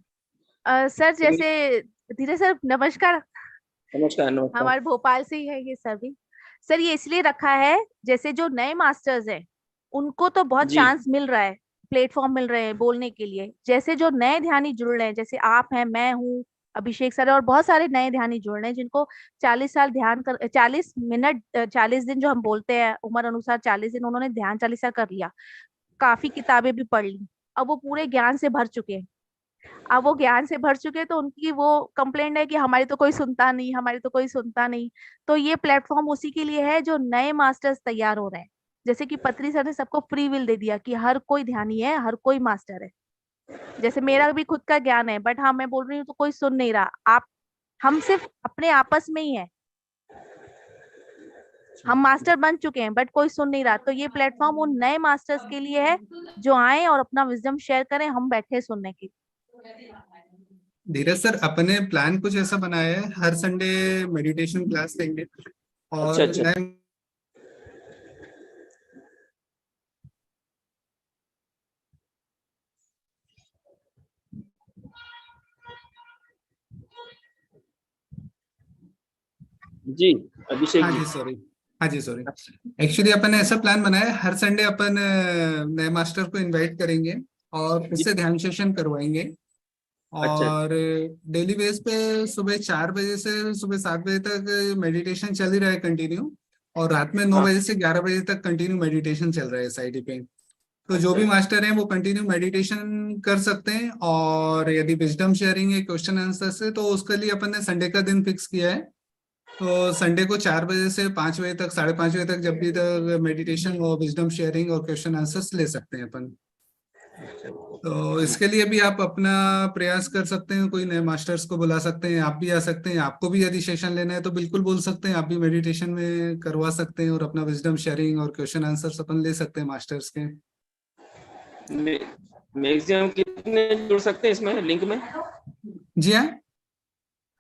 Speaker 3: सर जैसे, धीरे सर, नमस्कार।
Speaker 7: नमस्कार। नमस्कार।
Speaker 3: हमारे भोपाल से ही है ये सर भी। सर ये इसलिए रखा है, जैसे जो नए मास्टर्स हैं उनको तो बहुत
Speaker 7: जी।
Speaker 3: चांस मिल रहा है, प्लेटफॉर्म मिल रहे हैं बोलने के लिए। जैसे जो नए ध्यानी जुड़ रहे हैं, जैसे आप हैं, मैं हूँ, अभिषेक सर, और बहुत सारे नए ध्यानी जुड़ रहे हैं जिनको 40 साल ध्यान कर, 40 मिनट, 40 दिन जो हम बोलते हैं उम्र अनुसार, 40 दिन उन्होंने ध्यान 40 कर लिया, काफी किताबें भी पढ़ ली, अब वो पूरे ज्ञान से भर चुके हैं। अब वो ज्ञान से भर चुके हैं, तो उनकी वो कंप्लेंट है कि हमारी तो कोई सुनता नहीं, हमारी तो कोई सुनता नहीं। तो ये प्लेटफॉर्म उसी के लिए है जो नए मास्टर्स तैयार हो रहे हैं। जैसे कि पत्री सर ने सबको फ्री विल दे दिया कि हर कोई ध्यानी है, हर कोई मास्टर है। जैसे मेरा भी खुद का ज्ञान है, बट हाँ मैं बोल रही हूँ तो कोई सुन नहीं रहा। आप, हम सिर्फ अपने आपस में ही है, हम मास्टर बन चुके हैं बट कोई सुन नहीं रहा। तो ये प्लेटफॉर्म उन नए मास्टर्स के लिए है जो आए और अपना विजडम शेयर करें, हम बैठे सुनने के।
Speaker 4: धीरज सर, अपने प्लान कुछ ऐसा बनाया है, हर संडे मेडिटेशन क्लास लेंगे और
Speaker 7: अच्छा। जी अभिषेक जी।
Speaker 4: हाँ जी सॉरी। एक्चुअली अपन ने ऐसा प्लान बनाया है, हर संडे अपन नए मास्टर को इनवाइट करेंगे और उससे ध्यान सेशन करवाएंगे। और डेली बेस पे सुबह 4 बजे से सुबह 7 बजे तक मेडिटेशन चल ही रहा है कंटिन्यू, और रात में 9 बजे से 11 बजे तक कंटिन्यू मेडिटेशन चल रहा है साइड पे। तो जो भी मास्टर हैं वो कंटिन्यू मेडिटेशन कर सकते हैं, और यदि विजडम शेयरिंग है, क्वेश्चन आंसर से, तो उसके लिए अपन ने संडे का दिन फिक्स किया है। तो संडे को 4 बजे से 5 बजे तक, 5:30 बजे तक, जब भी तक मेडिटेशन और विजडम शेयरिंग और क्वेश्चन आंसर्स ले सकते हैं अपन। तो इसके लिए भी आप अपना प्रयास कर सकते हैं, कोई नए मास्टर्स को बुला सकते हैं, आप भी आ सकते हैं। आपको भी यदि सेशन लेना है तो बिल्कुल बोल सकते हैं, आप भी मेडिटेशन में करवा सकते हैं और अपना विजडम शेयरिंग और क्वेश्चन आंसर्स अपन ले सकते हैं मास्टर्स के।
Speaker 7: मैक्सिमम कितने जुड़ सकते हैं इसमें, लिंक में?
Speaker 4: जी हाँ,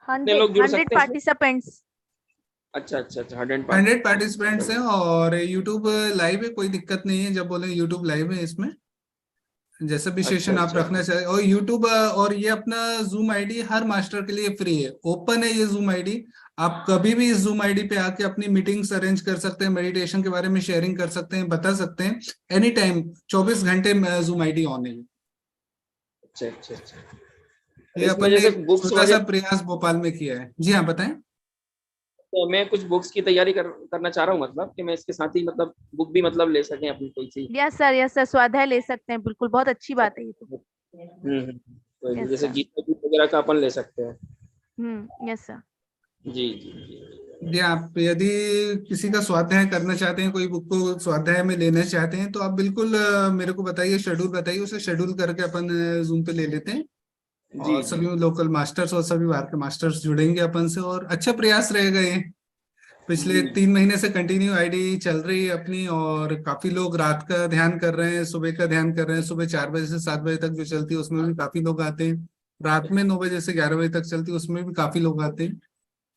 Speaker 3: 100 पार्टिसिपेंट्स।
Speaker 7: अच्छा
Speaker 4: 100 पार्टिसिपेंट्स हैं, और यूट्यूब लाइव है, कोई दिक्कत नहीं है। जब बोले यूट्यूब लाइव है इसमें, जैसे भी सेशन आप
Speaker 7: अच्छा।
Speaker 4: रखना चाहे, और यूट्यूब और ये अपना जूम आईडी हर मास्टर के लिए फ्री है, ओपन है ये जूम आईडी। आप कभी भी इस जूम आईडी पे आके अपनी मीटिंग्स अरेंज कर सकते हैं, मेडिटेशन के बारे में शेयरिंग कर सकते हैं, बता सकते हैं एनी टाइम। 24 घंटे जूम आईडी ऑन है।
Speaker 7: अच्छा अच्छा अच्छा।
Speaker 4: ये
Speaker 7: इसमें
Speaker 4: अपन ने
Speaker 7: जैसे
Speaker 4: एक
Speaker 7: बुक्स
Speaker 4: छोटा सा
Speaker 7: वगैरह,
Speaker 4: प्रयास भोपाल में किया है। जी हाँ, बताएं।
Speaker 7: तो मैं कुछ बुक्स की तैयारी करना चाह रहा हूँ, मतलब कि मैं इसके साथ ही मतलब बुक भी मतलब ले सकें अपनी कोई सी।
Speaker 3: यस सर, स्वाध्याय ले सकते हैं, बिल्कुल बहुत अच्छी बात है ये तो।
Speaker 7: तो
Speaker 3: यस
Speaker 7: जैसे
Speaker 3: सर।
Speaker 7: गीता जी वगैरह का अपन ले सकते हैं।
Speaker 3: Yes sir.
Speaker 7: जी जी जी।
Speaker 4: जी, आप यदि किसी का स्वाध्याय करना चाहते हैं, कोई बुक को स्वाध्याय में लेना चाहते हैं, तो आप बिल्कुल मेरे को बताइए, शेड्यूल बताइए, उसे शेड्यूल करके अपन जूम पे ले लेते हैं।
Speaker 7: जी
Speaker 4: और
Speaker 7: जी
Speaker 4: सभी लोकल मास्टर्स और सभी बाहर के मास्टर्स जुड़ेंगे अपन से, और अच्छा प्रयास रहेगा ये। पिछले
Speaker 7: जी
Speaker 4: 3 महीने से कंटिन्यू आईडी चल रही है अपनी, और काफी लोग रात का ध्यान कर रहे हैं, सुबह का ध्यान कर रहे हैं। सुबह 4 बजे से 7 बजे तक जो चलती है उसमें भी काफी लोग आते हैं। रात में 9 बजे से 11 बजे तक चलती है, उसमें भी काफी लोग आते हैं।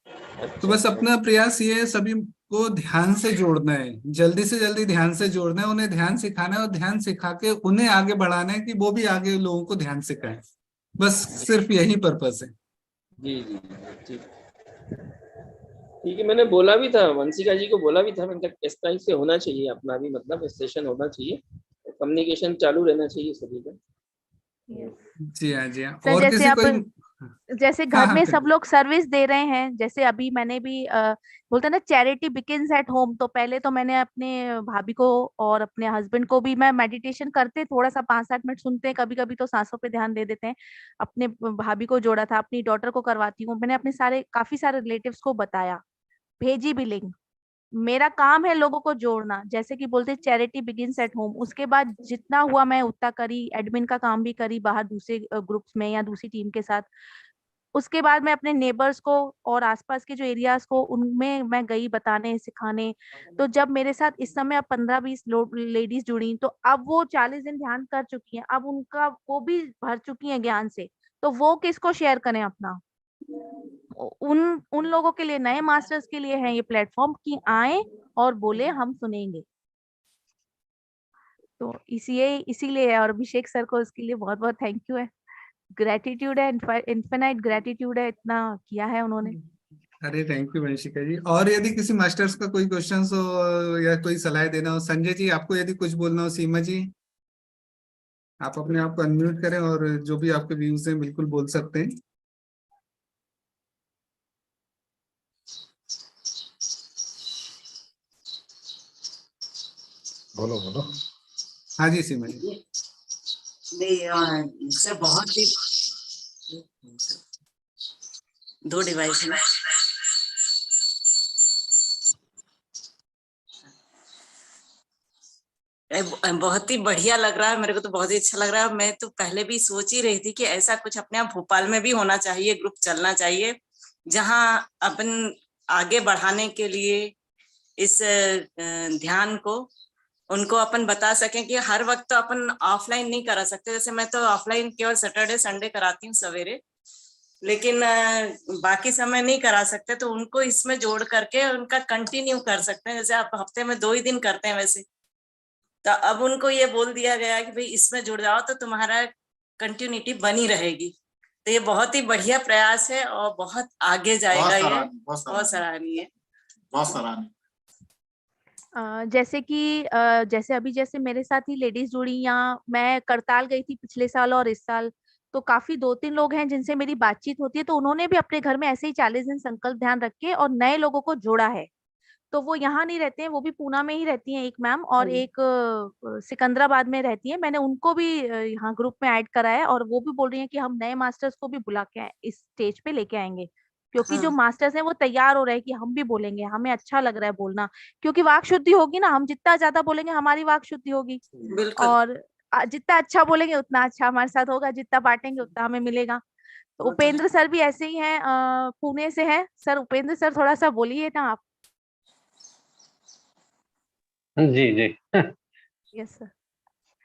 Speaker 4: तो
Speaker 7: अच्छा
Speaker 4: बस
Speaker 7: अच्छा।
Speaker 4: अपना प्रयास ये है, सभी को ध्यान से जोड़ना है, जल्दी से जल्दी ध्यान से जोड़ना है, उन्हें ध्यान सिखाना है, और ध्यान सिखा के उन्हें आगे बढ़ाना है कि वो भी आगे लोगों को ध्यान सिखाएं। बस सिर्फ यही पर्पस है।
Speaker 7: जी जी जी, ठीक। ठीक है, मैंने बोला भी था, वंशिका जी को बोला भी था, मैंने कहा इस टाइप से होना चाहिए अपना भी, मतलब सेशन होना चाहिए, कम्युनिकेशन चालू रहना चाहिए सभी का।
Speaker 3: यस
Speaker 4: जी हाँ, जी हाँ।
Speaker 3: सर,
Speaker 4: और
Speaker 3: जैसे
Speaker 4: किसी
Speaker 3: आप
Speaker 4: कोई।
Speaker 3: जैसे
Speaker 4: हाँ
Speaker 3: घर
Speaker 4: हाँ,
Speaker 3: में सब
Speaker 4: कहिए।
Speaker 3: लोग सर्विस दे रहे हैं, जैसे अभी मैंने भी बोलते हैं ना, चैरिटी बिगिंस एट होम। तो पहले तो मैंने अपने भाभी को और अपने हस्बैंड को भी, मैं मेडिटेशन करते थोड़ा सा 5-7 मिनट सुनते हैं, कभी कभी तो सांसों पे ध्यान दे देते हैं। अपने भाभी को जोड़ा था, अपनी डॉटर को करवाती हूँ, मैंने अपने काफी सारे रिलेटिव्स को बताया, भेजी भी लिंक। मेरा काम है लोगों को जोड़ना, जैसे कि बोलते चैरिटी बिगिंस एट होम। उसके बाद जितना हुआ मैं उतना करी, एडमिन का काम भी करी बाहर दूसरे ग्रुप्स में या दूसरी टीम के साथ। उसके बाद मैं अपने नेबर्स को और आसपास के जो एरियाज को, उनमें मैं गई बताने सिखाने। तो जब मेरे साथ इस समय अब 15-20 लेडीज जुड़ी, तो अब वो 40 दिन ध्यान कर चुकी हैं, अब उनका वो भी भर चुकी हैं ज्ञान से। तो वो किसको शेयर करें अपना? उन उन लोगों के लिए, नए मास्टर्स के लिए है ये प्लेटफॉर्म, कि आए और बोले हम सुनेंगे। तो इसीलिए है, और अभिषेक सर को इसके लिए बहुत बहुत थैंक यू है, ग्रेटिट्यूड है, इन्फिनाइट ग्रेटिट्यूड है, इतना किया है उन्होंने।
Speaker 4: अरे थैंक यू वंशिका जी। और यदि किसी मास्टर्स का कोई क्वेश्चन हो या कोई सलाह देना हो, संजय जी आपको यदि कुछ बोलना हो, सीमा जी आप अपने आप को अनम्यूट करें, और जो भी आपके व्यूज हैं बिल्कुल बोल सकते हैं।
Speaker 8: बोलो बोलो।
Speaker 4: हाँ जी, सीमा जी।
Speaker 9: नहीं सर, बहुत ही दो डिवाइस है। बहुत ही बढ़िया लग रहा है, मेरे को तो बहुत ही अच्छा लग रहा है। मैं तो पहले भी सोच ही रही थी कि ऐसा कुछ अपने यहाँ भोपाल में भी होना चाहिए, ग्रुप चलना चाहिए, जहां अपन आगे बढ़ाने के लिए इस ध्यान को उनको अपन बता सकें कि हर वक्त तो अपन ऑफलाइन नहीं करा सकते। जैसे मैं तो ऑफलाइन केवल सैटरडे संडे कराती हूँ सवेरे, लेकिन बाकी समय नहीं करा सकते, तो उनको इसमें जोड़ करके उनका कंटिन्यू कर सकते हैं। जैसे आप हफ्ते में 2 ही दिन करते हैं वैसे, तो अब उनको ये बोल दिया गया कि भाई इसमें जुड़ जाओ तो तुम्हारा कंटिन्यूटी बनी रहेगी। तो ये बहुत ही बढ़िया प्रयास है और बहुत आगे जाएगा, ये बहुत सराहनीय।
Speaker 8: बहुत सराहनीय।
Speaker 3: जैसे कि जैसे मेरे साथ ही लेडीज जुड़ी, या मैं करताल गई थी पिछले साल और इस साल, तो काफी 2-3 लोग हैं जिनसे मेरी बातचीत होती है, तो उन्होंने भी अपने घर में ऐसे ही 40 दिन संकल्प ध्यान रख के और नए लोगों को जोड़ा है। तो वो यहाँ नहीं रहते हैं, वो भी पूना में ही रहती हैं, एक मैम, और एक सिकंदराबाद में रहती है। मैंने उनको भी यहाँ ग्रुप में ऐड करा है, और वो भी बोल रही हैं कि हम नए मास्टर्स को भी बुला के इस स्टेज पे लेके आएंगे, क्योंकि जो
Speaker 9: हाँ
Speaker 3: मास्टर्स हैं वो तैयार हो रहे हैं कि हम भी बोलेंगे, हमें अच्छा लग रहा है बोलना, क्योंकि वाक शुद्धि होगी ना, हम जितना ज्यादा बोलेंगे हमारी वाक शुद्धि होगी।
Speaker 9: बिल्कुल।
Speaker 3: और जितना अच्छा बोलेंगे उतना अच्छा हमारे साथ होगा, जितना बांटेंगे उतना हमें मिलेगा। तो
Speaker 9: वो तो है।
Speaker 3: उपेंद्र सर भी ऐसे ही हैं, पुणे से हैं। सर उपेंद्र सर, थोड़ा सा बोलिए ना आप।
Speaker 5: जी जी।
Speaker 3: Yes sir.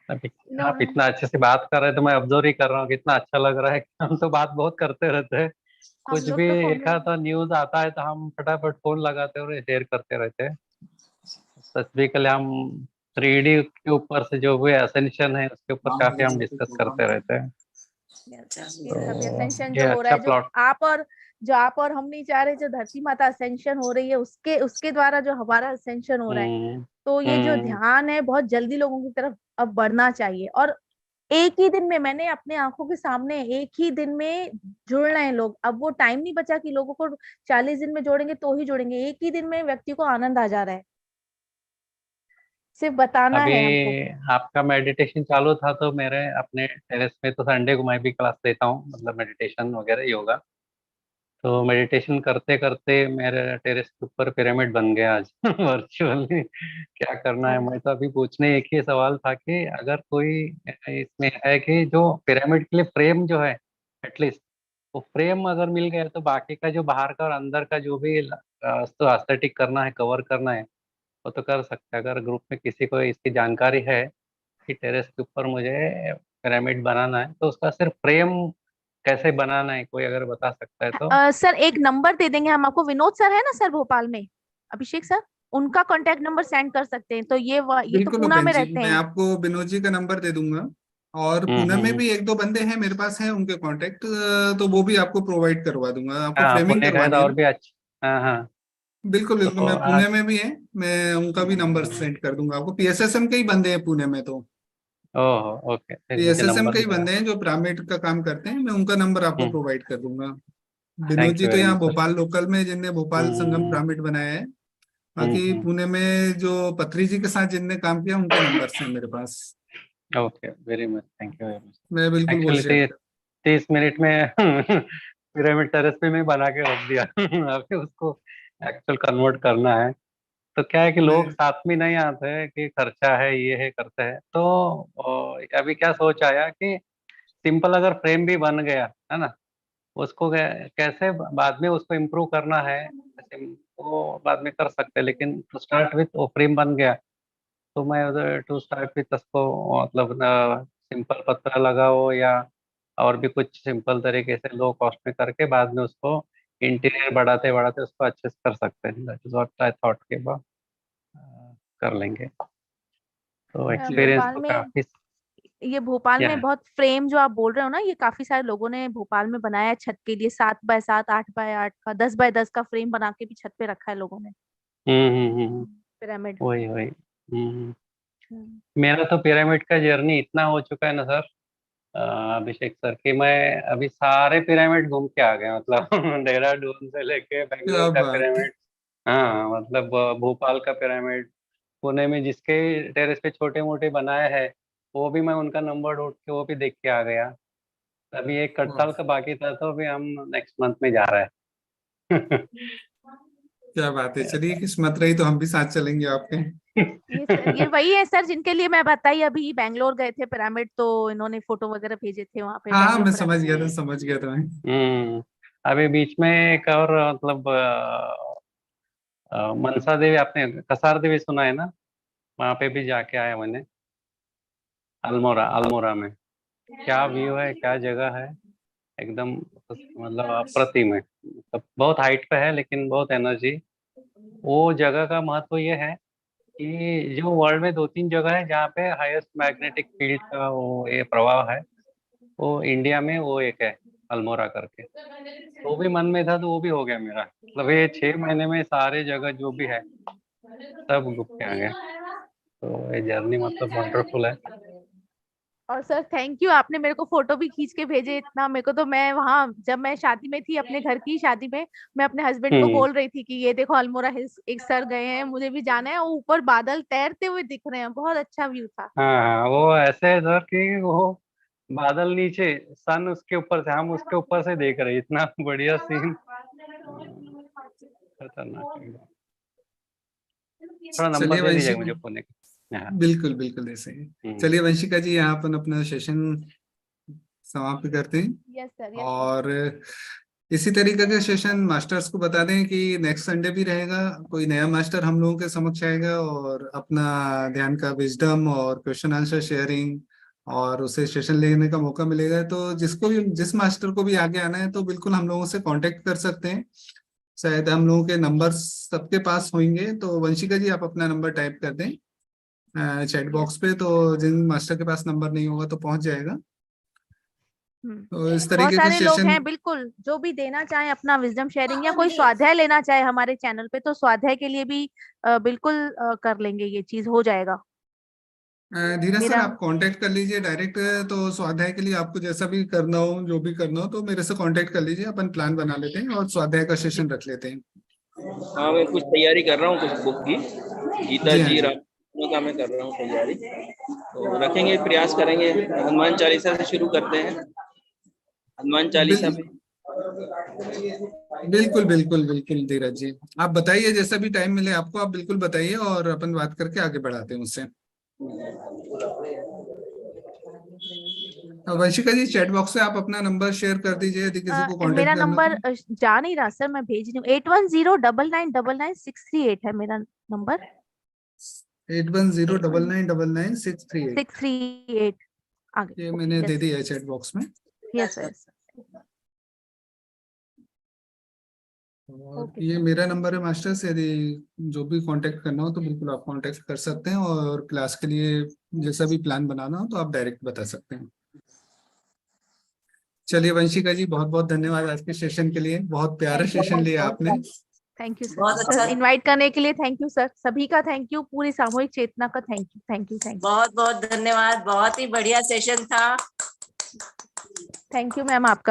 Speaker 5: अभी
Speaker 3: नो,
Speaker 5: आप इतना अच्छे से बात कर रहे हैं तो मैं ऑब्जर्व ही कर रहा हूँ, कितना अच्छा लग रहा है। हम तो बात बहुत करते रहते हैं,
Speaker 3: हम
Speaker 5: कुछ
Speaker 3: लोग
Speaker 5: भी
Speaker 3: तो फोन
Speaker 5: एक
Speaker 3: में।
Speaker 5: आता न्यूज आता है तो हम फटाफट फोन लगाते और शेयर करते रहते हैं। स्पेसिफिकली हम 3D के ऊपर से जो भी असेंशन है उसके ऊपर काफी हम डिस्कस करते रहते हैं।
Speaker 9: अच्छा
Speaker 3: ये सभी
Speaker 5: तो
Speaker 3: असेंशन
Speaker 5: ये
Speaker 3: जो हो रहा
Speaker 5: अच्छा
Speaker 3: है,
Speaker 5: प्लॉट।
Speaker 3: जो आप और हम नहीं चाह रहे, जो धरती माता असेंशन हो रही है उसके उसके द्वारा जो हमारा असेंशन हो रहा है,
Speaker 5: हम्म
Speaker 3: तो ये जो
Speaker 5: हम्म
Speaker 3: ध्यान है बहुत जल्दी लोगों की तरफ अब बढ़ना चाहिए। और एक ही दिन में, मैंने अपने आंखों के सामने एक ही दिन में जुड़ रहे हैं लोग। अब वो टाइम नहीं बचा कि लोगों को 40 दिन में जोड़ेंगे तो ही जोड़ेंगे, एक ही दिन में व्यक्ति को आनंद आ जा रहा है, सिर्फ बताना
Speaker 5: अभी
Speaker 3: है हमको।
Speaker 5: आपका मेडिटेशन चालू था तो मेरे अपने टेरेस में, तो संडे को मैं भी क्लास देता हूँ, मतलब मेडिटेशन वगैरह योगा। तो मेडिटेशन करते करते मेरे टेरेस के ऊपर पिरामिड बन गया आज वर्चुअली। क्या करना है, मैं तो अभी पूछने एक ही सवाल था कि अगर कोई इसमें है कि जो पिरामिड के लिए फ्रेम जो है, एटलीस्ट वो फ्रेम अगर मिल गया तो बाकी का जो बाहर का और अंदर का जो भी तो एस्थेटिक करना है, कवर करना है, वो तो कर सकते हैं। अगर ग्रुप में किसी को इसकी जानकारी है कि टेरेस के ऊपर मुझे पिरामिड बनाना है, तो उसका सिर्फ फ्रेम कैसे बनाना है, कोई अगर बता सकता है तो।
Speaker 3: सर एक नंबर दे देंगे हम आपको, विनोद सर है ना सर भोपाल में, अभिषेक सर, उनका कांटेक्ट नंबर सेंड कर सकते हैं। तो ये तो
Speaker 4: बिल्कुल
Speaker 3: पूना
Speaker 4: बहन
Speaker 3: में
Speaker 4: जी,
Speaker 3: रहते
Speaker 4: मैं
Speaker 3: हैं।
Speaker 4: आपको विनोद जी का नंबर दे दूंगा। और पुणे में
Speaker 5: हम्म।
Speaker 4: भी एक दो बंदे हैं मेरे पास, हैं उनके कांटेक्ट, तो वो भी आपको प्रोवाइड करवा दूंगा। आपको
Speaker 5: हाँ,
Speaker 4: फ्रेमिंग
Speaker 5: पुणे का है तो
Speaker 4: करवानी है
Speaker 5: और
Speaker 4: ना?
Speaker 5: भी अच्छा। हाँ हाँ।
Speaker 4: बिल्कुल बिल्कुल,
Speaker 5: तो
Speaker 4: मैं पुणे में भी है, मैं उनका भी नंबर सेंड कर दूंगा आपको। पीएसएसएम के ही बंदे हैं पुणे में, तो
Speaker 5: ओह ओके, फिर मुझे
Speaker 4: पीएसएसएम
Speaker 5: नंबर
Speaker 4: के ही
Speaker 5: दे।
Speaker 4: बंदे हैं जो पिरामिड का काम करते हैं, मैं उनका नंबर आपको
Speaker 5: हम्म।
Speaker 4: प्रोवाइड कर दूंगा। विनोद
Speaker 5: थैंक
Speaker 4: जी
Speaker 5: यू
Speaker 4: तो
Speaker 5: वेरी
Speaker 4: यहाँ
Speaker 5: मच सर।
Speaker 4: भोपाल लोकल में, जिनने भोपाल संगम
Speaker 5: हम्म
Speaker 4: पिरामिड बनाया है।
Speaker 5: हम्म
Speaker 4: बाकी
Speaker 5: हम्म
Speaker 4: पुणे में जो पत्री जी के साथ जिनने काम किया, उनके नंबर्स हैं मेरे पास।
Speaker 5: Okay, very much, thank you very much.
Speaker 4: मैं बिल्कुल वो
Speaker 5: एक्चुअली
Speaker 4: शेयर कर।
Speaker 5: 30 मिनट में पिरामिड टेरेस पे मैं बना के रख दिया। अभी उसको एक्चुअल कन्वर्ट करना है। तो क्या है कि लोग
Speaker 4: मैं
Speaker 5: साथ में नहीं आते हैं कि खर्चा है, ये है, करते हैं। तो अभी क्या सोच आया कि सिंपल अगर फ्रेम भी बन गया है ना, उसको कैसे बाद में उसको इम्प्रूव करना है, ऐसे वो बाद में कर सकते हैं। लेकिन टू स्टार्ट विथ वो फ्रेम बन गया, तो मैं टू स्टार्ट विथ उसको मतलब सिंपल पत्थर लगाओ या और भी कुछ सिंपल तरीके से लो कॉस्ट में करके बाद में उसको इंटीरियर बढ़ाते बढ़ाते उसको अच्छे से कर सकते हैं। That is what I thought के बाद कर लेंगे। तो एक्सपीरियंस
Speaker 3: भोपाल
Speaker 5: तो
Speaker 3: में,
Speaker 5: काफी।
Speaker 3: ये भोपाल
Speaker 5: क्या
Speaker 3: में
Speaker 5: है।
Speaker 3: बहुत फ्रेम जो आप बोल रहे हो ना, ये काफी सारे लोगों ने भोपाल में बनाया है छत के लिए, 7x7, 8x8 का, 10x10 का फ्रेम बना के भी छत पे रखा है लोगों ने,
Speaker 5: हम्म।
Speaker 3: पिरामिड।
Speaker 5: वही वही। हम्म।
Speaker 3: हम्म।
Speaker 5: मेरा तो पिरामिड का जर्नी इतना हो चुका है ना सर, अभिषेक सर, कि मैं अभी सारे पिरामिड घूम के आ गया, मतलब देहरादून से लेके बेंगलोर
Speaker 4: क्या
Speaker 5: का
Speaker 4: बात है।
Speaker 5: पिरामिड। हाँ मतलब भोपाल का पिरामिड, पुणे में जिसके टेरेस पे छोटे मोटे बनाए हैं, वो भी मैं उनका नंबर ढूंढ के वो भी देख के आ गया। अभी एक
Speaker 4: वाह,
Speaker 5: कटसाल का बाकी था, तो अभी हम नेक्स्ट मंथ में जा रहे हैं।
Speaker 4: क्या बात है। चलिए, किस्मत रही तो हम भी साथ चलेंगे आपके।
Speaker 3: ये वही है सर जिनके लिए मैं बताई, अभी बैंगलोर गए थे पिरामिड, तो इन्होंने फोटो वगैरह भेजे थे वहां पे
Speaker 4: हाँ हाँ,
Speaker 3: बैंगलोर
Speaker 4: मैं समझ
Speaker 3: पिरामिड
Speaker 4: गया
Speaker 3: के।
Speaker 4: था, समझ गया था मैं।
Speaker 5: अभी बीच में एक और मतलब मनसा देवी, आपने कसार देवी सुना है ना, वहां पे भी जाके आया मैंने। अल्मोड़ा, अल्मोड़ा में क्या व्यू है, क्या जगह है, एकदम मतलब अप्रतिम है। मतलब बहुत हाइट पे है लेकिन बहुत एनर्जी। वो जगह का महत्व ये है कि जो वर्ल्ड में 2-3 जगह है जहाँ पे हाईएस्ट मैग्नेटिक फील्ड का वो ये प्रभाव है, वो इंडिया में वो एक है, अल्मोड़ा करके। वो भी मन में था तो वो भी हो गया मेरा। मतलब ये 6 महीने में सारे जगह जो भी है सब घूम के आ गया। तो ये जर्नी मतलब वंडरफुल है।
Speaker 3: और सर थैंक यू, आपने मेरे को फोटो भी खींच के भेजे इतना। मेरे को तो, मैं वहां जब मैं शादी में थी, अपने घर की शादी में, मैं अपने हस्बैंड को
Speaker 5: हम्म।
Speaker 3: बोल रही थी कि ये देखो अल्मोड़ा हिल्स, एक सर गए हैं, मुझे भी जाना है। वो ऊपर बादल तैरते हुए दिख रहे हैं, बहुत अच्छा व्यू था।
Speaker 5: हाँ हाँ, वो ऐसे है सर कि वो बादल नीचे, सन उसके ऊपर से, हम उसके ऊपर से देख रहे हैं, इतना बढ़िया सीन। खतरनाक एकदम। थोड़ा नंबर
Speaker 4: चलिए
Speaker 5: दे दीजिएगा
Speaker 4: वंशिका,
Speaker 5: मुझे पुणे का। हाँ।
Speaker 4: बिल्कुल बिल्कुल ऐसे ही।
Speaker 5: हम्म।
Speaker 4: चलिए वंशिका जी, यहाँ अपन अपना सेशन समाप्त करते हैं।
Speaker 3: Yes sir, yes sir.
Speaker 4: और इसी तरीके के सेशन मास्टर्स को बता दें कि नेक्स्ट संडे भी रहेगा। कोई नया मास्टर हम लोगों के समक्ष आएगा और अपना ध्यान का विजडम और क्वेश्चन आंसर शेयरिंग और उसे सेशन लेने का मौका मिलेगा। तो जिसको भी, जिस मास्टर को भी आगे आना है, तो बिल्कुल हम लोगों से कांटेक्ट कर सकते हैं। शायद हम लोगों के नंबर सबके पास होंगे। तो वंशिका जी, आप अपना नंबर टाइप कर दें। चैट बॉक्स पे, तो जिन मास्टर के पास नंबर नहीं होगा तो पहुंच जाएगा। तो इस
Speaker 3: बहुत
Speaker 4: तरीके के
Speaker 3: सारे लोग
Speaker 4: सेशन
Speaker 3: हैं, बिल्कुल, जो भी देना चाहे अपना विजडम शेयरिंग या कोई स्वाध्याय लेना चाहे हमारे चैनल पे, तो स्वाध्याय के लिए भी बिल्कुल कर लेंगे, ये चीज हो जाएगा।
Speaker 4: धीरज सर
Speaker 3: मेरा
Speaker 4: आप कांटेक्ट कर लीजिए डायरेक्ट, तो स्वाध्याय के लिए आपको जैसा भी करना हो, जो भी करना हो, तो मेरे से कांटेक्ट कर लीजिए, अपन प्लान बना लेते हैं और स्वाध्याय का सेशन रख लेते हैं।
Speaker 7: हाँ मैं कुछ तैयारी कर रहा हूँ कुछ बुक की, गीता
Speaker 4: जी हाँ
Speaker 7: जी
Speaker 4: जी।
Speaker 7: राम का मैं कर रहा हूँ तैयारी, तो रखेंगे, प्रयास करेंगे। हनुमान चालीसा से शुरू करते हैं, हनुमान चालीसा
Speaker 4: बिल,
Speaker 7: में।
Speaker 4: बिल्कुल बिल्कुल बिल्कुल धीरज जी, आप बताइए जैसा भी टाइम मिले आपको, आप बिल्कुल बताइए और अपन बात करके आगे बढ़ाते हैं उससे। वंशिका जी चैट बॉक्स से आप अपना नंबर शेयर कर दीजिए यदि किसी को
Speaker 3: मेरा
Speaker 4: कांटेक्ट करना
Speaker 3: नंबर
Speaker 4: तो।
Speaker 3: जा नहीं रहा सर, मैं भेज रही हूँ। 8109999638 है मेरा नंबर।
Speaker 4: 8109999638।
Speaker 3: 638 आगे।
Speaker 4: ये मैंने दे
Speaker 3: यस
Speaker 4: दिया है चैट बॉक्स में।
Speaker 3: Yes yes.
Speaker 4: और ये मेरा नंबर है मास्टर से, यदि जो भी कांटेक्ट करना हो तो बिल्कुल आप कांटेक्ट कर सकते हैं, और क्लास के लिए जैसा भी प्लान बनाना हो तो आप डायरेक्ट बता सकते हैं। चलिए वंशिका जी बहुत बहुत धन्यवाद आज के सेशन के लिए, बहुत प्यारा सेशन लिया आपने।
Speaker 3: थैंक यू
Speaker 9: बहुत
Speaker 3: सर,
Speaker 9: अच्छा,
Speaker 3: इनवाइट करने के लिए थैंक यू सर, सभी का थैंक यू, पूरी सामूहिक चेतना का thank you, thank you, thank you,
Speaker 9: बहुत बहुत धन्यवाद, बहुत ही बढ़िया सेशन था।
Speaker 3: थैंक यू मैम आपका।